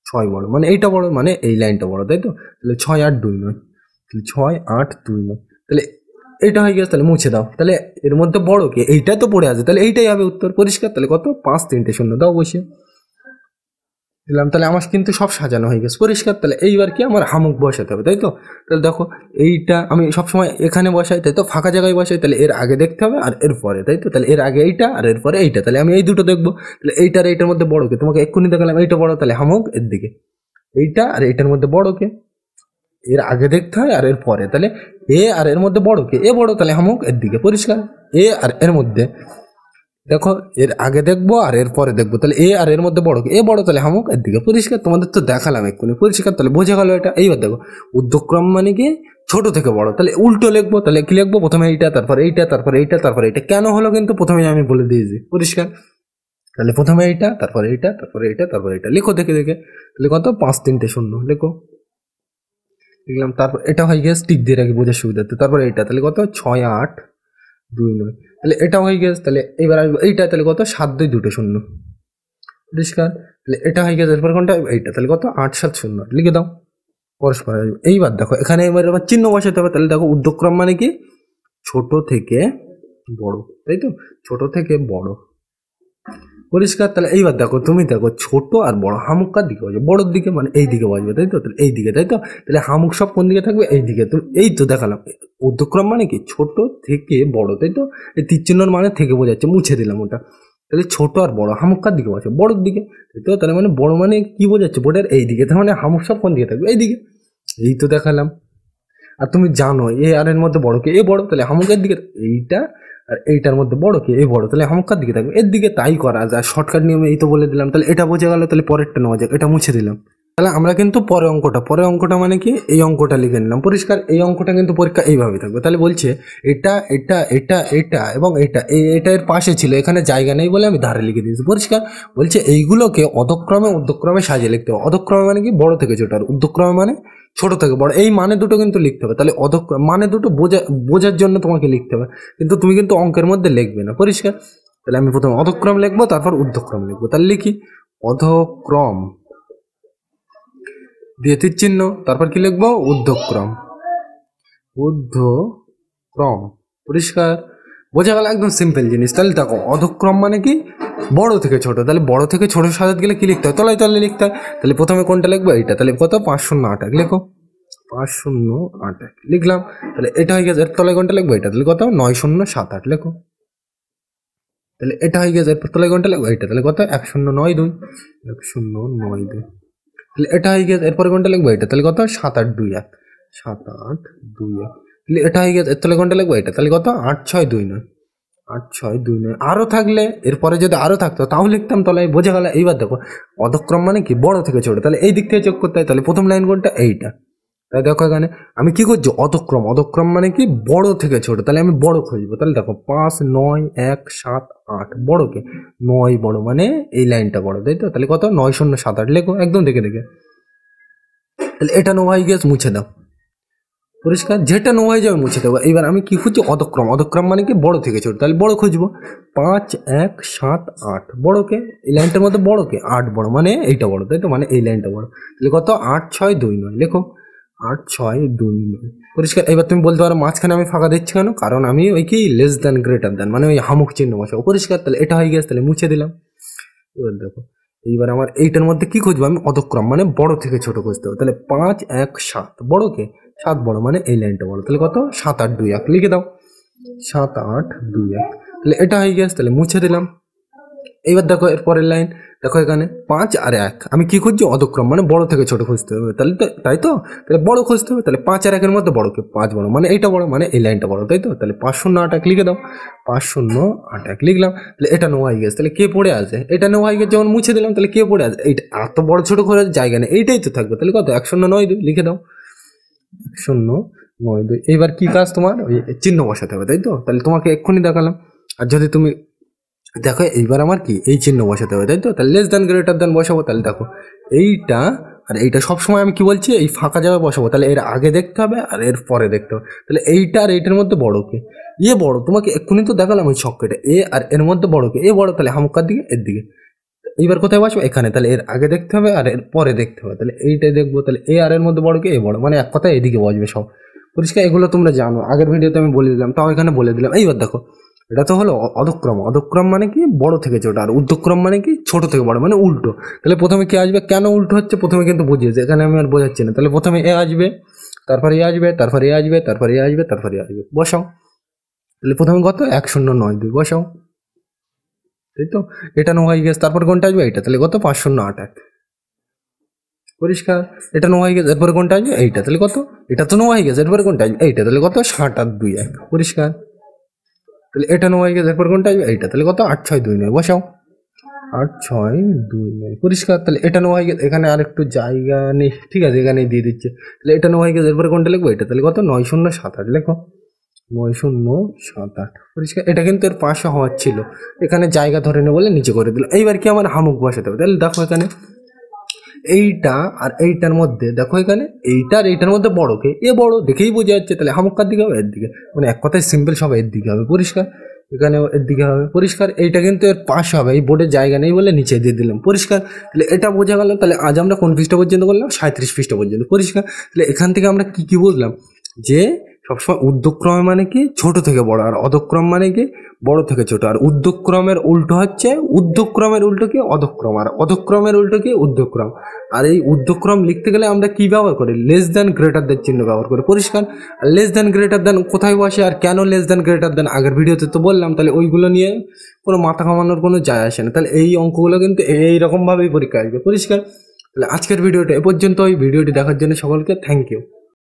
6 বড়, মানে এইটা বড়, মানে এই লাইনটা বড়, তাই তো। তাহলে 6 8 2 9, তাহলে 6 8 2 9। তাহলে এটা হয়ে গেছে, তাহলে মুছে দাও। তাহলে এর মধ্যে বড় কে, এইটা তো পড়ে আছে, তাহলে এইটাই হবে উত্তর, পরিষ্কার। তাহলে কত, 5 3টে শূন্য দাও বসে দিলাম। তাহলে আমার কিন্তু সব সাজানো হয়ে গেছে, পরিষ্কার। তাহলে এইবার কি, আমার হামুক বসাতে হবে, তাই তো। তাহলে দেখো এইটা আমি সবসময় এখানে বসাই, তাই তো, ফাঁকা জায়গায় বসাই। তাহলে এর আগে দেখতে হবে আর এর পরে, তাই তো। তাহলে এর আগে এইটা আর এর পরে এইটা, তাহলে আমি এই দুটো দেখবো। তাহলে এইটার এইটার মধ্যে বড় কে, তোমাকে এক্ষুনি দেখালাম এইটা বড়, তাহলে হামুক এর দিকে। এইটা আর এইটার মধ্যে বড় কে, এর আগে দেখতে হয় আর এর পরে। তাহলে এ আর এর মধ্যে বড় কে, এ বড়, তাহলে হামুক এর দিকে, পরিষ্কার। এ আর এর মধ্যে দেখো, এর আগে দেখবো আর এর পরে দেখবো, তাহলে এ আর এর মধ্যে বড় কি, এ বড়, তাহলে হামুক এর দিকে, পরিষ্কার। তোমাদের তো দেখালাম এক্ষুনি, পরিষ্কার। তাহলে বোঝা গেল এটা। এইবার দেখো ঊর্ধ্বক্রম মানে কি, ছোট থেকে বড়। তাহলে উল্টো লিখবো। তাহলে কি লিখবো, প্রথমে এইটা, তারপর এইটা, তারপর এইটা, তারপর এইটা। কেন হলো কিন্তু প্রথমে আমি বলে দিয়েছি, পরিষ্কার। তাহলে প্রথমে এইটা, তারপর এইটা, তারপর এইটা, তারপর এইটা, লিখো দেখে দেখে। তাহলে কত, 5 3টে শূন্য, লিখো, লিখলাম। তারপর এটা হয়ে গেছে, টিক দিয়ে রাখি বোঝার সুবিধার্থে। তারপর এইটা, তাহলে কত, 6 8 2 9। তাহলে এটা হয়ে গেছে। তাহলে এবার আসবো এইটা, তাহলে কত, 7 2 দুটো শূন্য, পরিষ্কার। তাহলে এটা হয়ে গেছে, এরপর কোনটা, এইটা, তাহলে কত, 8 7 0, লিখে দাও, পরস্পর আসবে। এইবার দেখো এখানে এবার আবার চিহ্ন বসাতে হবে। তাহলে দেখো ঊর্ধ্বক্রম মানে কি, ছোট থেকে বড়, তাই তো, ছোট থেকে বড়, পরিষ্কার। তাহলে এইবার দেখো, তুমি দেখো ছোট আর বড় হামুক কার দিকে বাজবে, বড়োর দিকে, মানে এই দিকে বাজবে, তাই তো। তাহলে এই দিকে, তাই তো। তাহলে হামুক সব কোন দিকে থাকবে, এই দিকে। তো এই তো দেখালাম, ঊর্ধ্বক্রম মানে কি, ছোট থেকে বড়, তাই তো। এই তীর চিহ্নর মানে থেকে বোঝাচ্ছে, মুছে দিলাম ওটা। তাহলে ছোট আর বড় হামুক কার দিকে বাজবে, বড়োর দিকে, তাই তো। তাহলে মানে বড় মানে কি বোঝাচ্ছে, বোর্ডের এই দিকে, তার মানে হামুক সব কোন দিকে থাকবে, এই দিকে। এই তো দেখালাম। আর তুমি জানো এ আর এর মধ্যে বড় কে, এ বড়, তাহলে হামুকের দিকে। এইটা আর এইটার মধ্যে বড় কে, এ বড়, তাহলে হামুকার দিকে থাকবে, এর দিকে। তাই করা যায়, শর্টকাট নিয়মে এই তো বলে দিলাম। তাহলে এটা বোঝা গেল। তাহলে পরেরটা নেওয়া যাক, এটা মুছে দিলাম। তাহলে আমরা কিন্তু পরের অঙ্কটা মানে কি, এই অঙ্কটা লিখে নিলাম, পরিষ্কার। এই অঙ্কটা কিন্তু পরীক্ষা এইভাবে থাকবে। তাহলে বলছে এটা এটা এটা এটা এবং এটা এর পাশে ছিল, এখানে জায়গা নেই বলে আমি ধারে লিখে দিয়েছি, পরিষ্কার। বলছে এইগুলোকে অধক্রমে ঊর্ধ্বক্রমে সাজিয়ে লিখতে হবে। অধক্রমে মানে কি, বড় থেকে ছোট, আর ঊর্ধ্বক্রমে মানে ছোট থেকে বড়। এই মানে দুটো কিন্তু লিখতে হবে। তাহলে অধক্রম মানে দুটো বোঝার জন্য তোমাকে লিখতে হবে, কিন্তু তুমি কিন্তু অঙ্কের মধ্যে লিখবে না, পরিষ্কার। তাহলে আমি প্রথমে অধক্রম লিখবো, তারপর ঊর্ধ্বক্রম লিখবো। তাহলে লিখি, অধক্রম দিয়ে তীর চিহ্ন, তারপর কি লিখবো, ঊর্ধ্বক্রম, ঊর্ধ্বক্রম, পরিষ্কার। বোঝা গেল, একদম সিম্পল জিনিস। তাহলে দেখো অধক্রম মানে কি, বড় থেকে ছোট। তাহলে বড় থেকে ছোট সাজাতে গেলে কি লিখতে হয়, তলায় তলায় লিখতে হয়। তাহলে প্রথমে কোনটা লিখবো, এইটা। তাহলে কত, 5 0 8 1, লেখো 5 0 8 1, লিখলাম। তাহলে এটা হয়ে গেছে, এর তলায় কোনটা লিখবো, এটা। তাহলে কত, 9 0 7 8, লেখো। তাহলে এটা হয়ে গেছে, এরপর তলায় কোনটা লিখবো, এটা। তাহলে কত, 1 0 9 2, 1 0 9 2। তাহলে এটা হয়ে গেছে, এরপরে কোনটা লিখবো, এটা। তাহলে কত, 7 8 2 1, 7 8 2 1। তাহলে এটা হয়ে গেছে, এর তলায় কোনটা লিখবো, এটা। তাহলে কত, 8 6 2 9, 8 6 2 9। আরো থাকলে, এরপরে যদি আরো থাকতো তাও লিখতাম তলায়, বোঝা গেল। এইবার দেখো অধক্রম মানে কি, বড় থেকে ছোট। তাহলে এই দিক থেকে যোগ করতে হয়। তাহলে প্রথম লাইন কোনটা, এইটা। তাহলে দেখো এখানে আমি কি করছি, অধক্রম। অধক্রম মানে কি, বড় থেকে ছোট। তাহলে আমি বড় খুঁজবো। তাহলে দেখো 5 9 1 7 8, বড়কে 9 বড়, মানে এই লাইনটা বড়, তাই তো। তাহলে কত, 9 0 7 8, লেখো একদম দেখে দেখে। তাহলে এটা নো হয়ে গেছে, মুছে দাও, পরিষ্কার। যেটা নো হয়ে যাবে মুছে দেবো। এবার আমি কি খুঁজছি, অধক্রম। অধক্রম মানে কি, বড় থেকে ছোট। তাহলে বড় খুঁজবো, 5 1 7 8, বড়কে, এই লাইনটার মধ্যে বড়কে 8 বড়, মানে এইটা বড়, তাই তো, মানে এই লাইনটা বড়। তাহলে কত, 8 6 2 9, লেখো 8 6 2 9, পরিষ্কার। এবার তুমি বলতে পারো মাঝখানে আমি ফাঁকা দিচ্ছি কেন, কারণ আমি ওই কি লেস দ্যান গ্রেটার দ্যান, মানে ওই হামুক চিহ্ন বসাবো, পরিষ্কার। তাহলে এটা হয়ে গেছে, তাহলে মুছে দিলাম। এবার দেখো, এইবার আমার এইটার মধ্যে কি খুঁজবো, আমি অধক্রম মানে বড় থেকে ছোট খুঁজতে হবে। তাহলে 5 1 7, বড়কে 7 বড়, মানে এই লাইনটা বড়। তাহলে কত, 7 8 2 1, লিখে দাও 7 8 2 1। তাহলে এটা হয়ে গেছে, তাহলে মুছে দিলাম। এইবার দেখো এর পরের লাইন, দেখো এখানে 5 আর 1, আমি কি খুঁজছি? অধক্রম, মানে বড় থেকে ছোট খুঁজতে হবে, তাহলে তো তাই তো, তাহলে বড় খুঁজতে হবে, তাহলে 5 আর 1 এর মধ্যে বড় কে? 5 বড়, মানে এইটা বড়, মানে এই লাইনটা বড়, তাই তো? তাহলে 508 লিখে দাও, 508 লিখলাম। তাহলে এটা নো হয়ে গেছে, তাহলে কে পড়ে আছে? এটা নো হয়ে গেছে, যখন মুছে দিলাম তাহলে কে পড়ে আছে? এইটা এত বড় ছোট করার জায়গা নেই, এইটাই তো থাকবে, তাহলে কত? 1092 লিখে দাও, 1092। এবার কি কাজ তোমার? ওই চিহ্ন বসাতে হবে, তাই তো? তাহলে তোমাকে এক্ষুনি দেখালাম। আর যদি তুমি দেখো এইবার আমার কি এই চিহ্ন বসাতে হবে, তাই তো? তাহলে লেস দ্যান গ্রেটার দ্যান বসাবো, তাহলে দেখো এইটা আর এইটা সবসময় আমি কি বলছি, এই ফাঁকা জায়গায় বসাবো, তাহলে এর আগে দেখতে হবে আর এর পরে দেখতে হবে। তাহলে এইটা আর এইটার মধ্যে বড় কে? এ বড়, তোমাকে এক্ষুনি তো দেখালাম ওই ছক্কটা, এ আর এর মধ্যে বড় কে? এ বড়, তাহলে হামুকার দিকে, এর দিকে। এইবার কোথায় বসবো? এখানে। তাহলে এর আগে দেখতে হবে আর এর পরে দেখতে হবে, তাহলে এইটাই দেখবো। তাহলে এ আর এর মধ্যে বড় কে? এ বড়, মানে এক কথায় এদিকে বসবে সব। পরিষ্কার? এগুলো তোমরা জানো, আগের ভিডিওতে আমি বলে দিলাম, তাও এখানে বলে দিলাম। এইবার দেখো এটা তো হলো অধক্রম। অধক্রম মানে কি? বড় থেকে ছোট। আর ঊর্ধ্বক্রম মানে কি? ছোট থেকে বড়, মানে উল্টো। তাহলে প্রথমে কি আসবে? কেন উল্টো হচ্ছে প্রথমে কিন্তু বুঝিয়েছে, এখানে আমি আর বোঝাচ্ছি না। তাহলে প্রথমে এ আসবে, তারপরে এ আসবে, তারপরে এ আসবে, তারপরে এ আসবে, তারপরে এ আসবে, বসাও। তাহলে প্রথমে কত? 1092 বসাও, তাই তো? এটা নো হয়ে গেছে, তারপর কোনটা আসবে? এইটা, তাহলে কত? 5081। পরিষ্কার? এটা নো হয়ে গেছে, এরপরে কোনটা আসবে? এইটা, তাহলে কত? এটা তো নো হয়ে গেছে, এরপরে কোনটা আসবে? এইটা, তাহলে কত? 782 পরিষ্কার? তাহলে এটা নো হয়ে গেছে, এরপর কোনটা আসবে? এইটা, তাহলে কত? 8629 বসাও, 8629 পরিষ্কার? তাহলে এটা নো হয়ে গেছে, এখানে আর একটু জায়গা নেই, ঠিক আছে, এখানে দিয়ে দিচ্ছে। তাহলে এটা নো হয়ে গেছে, এরপরে কোনটা লিখবো? এটা, তাহলে কত? 9078 লেখো, 9078 পরিষ্কার? এটা কিন্তু এর পাশে হওয়ার ছিল, এখানে জায়গা ধরে নেই বলে নিচে করে দিল। এইবার কি আমার হামুক বসাতে হবে। তাহলে দেখো এখানে এইটা আর এইটার মধ্যে, দেখো এখানে এইটা আর এইটার মধ্যে বড় কে? এ বড়, দেখেই বোঝা যাচ্ছে। তাহলে হামুকার দিকে হবে? এর দিকে, মানে এক কথায় সিম্পল, সব এর দিকে হবে। পরিষ্কার? এখানেও এর দিকে হবে। পরিষ্কার? এইটা কিন্তু এর পাশে হবে, এই বোর্ডের জায়গা নেই বলে নিচে দিয়ে দিলাম। পরিষ্কার? তাহলে এটা বোঝা গেল। তাহলে আজ আমরা কোন পৃষ্ঠা পর্যন্ত করলাম? 37 পৃষ্ঠা পর্যন্ত। পরিষ্কার? তাহলে এখান থেকে আমরা কি কি বুঝলাম? যে সবসময় ঊর্ধ্বক্রমে মানে কি? ছোট থেকে বড়। আর অধক্রম মানে কি? বড় থেকে ছোট। আর ঊর্ধ্বক্রমের উল্টো হচ্ছে, ঊর্ধ্বক্রমের উল্টো কি? অধক্রম। আর অধক্রমের উল্টো কি? ঊর্ধ্বক্রম। আর এই ঊর্ধ্বক্রম লিখতে গেলে আমরা কি ব্যবহার করি? লেস দ্যান গ্রেটার দ্যান চিহ্ন ব্যবহার করি। পরিষ্কার? আর লেস দ্যান গ্রেটার দ্যান কোথায় বসে আর কেন লেস দ্যান গ্রেটার দ্যান আগের ভিডিওতে তো বললাম। তাহলে ওইগুলো নিয়ে কোনো মাথা ঘামানোর কোনো যায় আসে না। তাহলে এই অঙ্কগুলো কিন্তু এইরকমভাবেই পরীক্ষা আসবে। পরিষ্কার? তাহলে আজকের ভিডিওটা এ পর্যন্ত। ওই ভিডিওটি দেখার জন্য সকলকে থ্যাংক ইউ।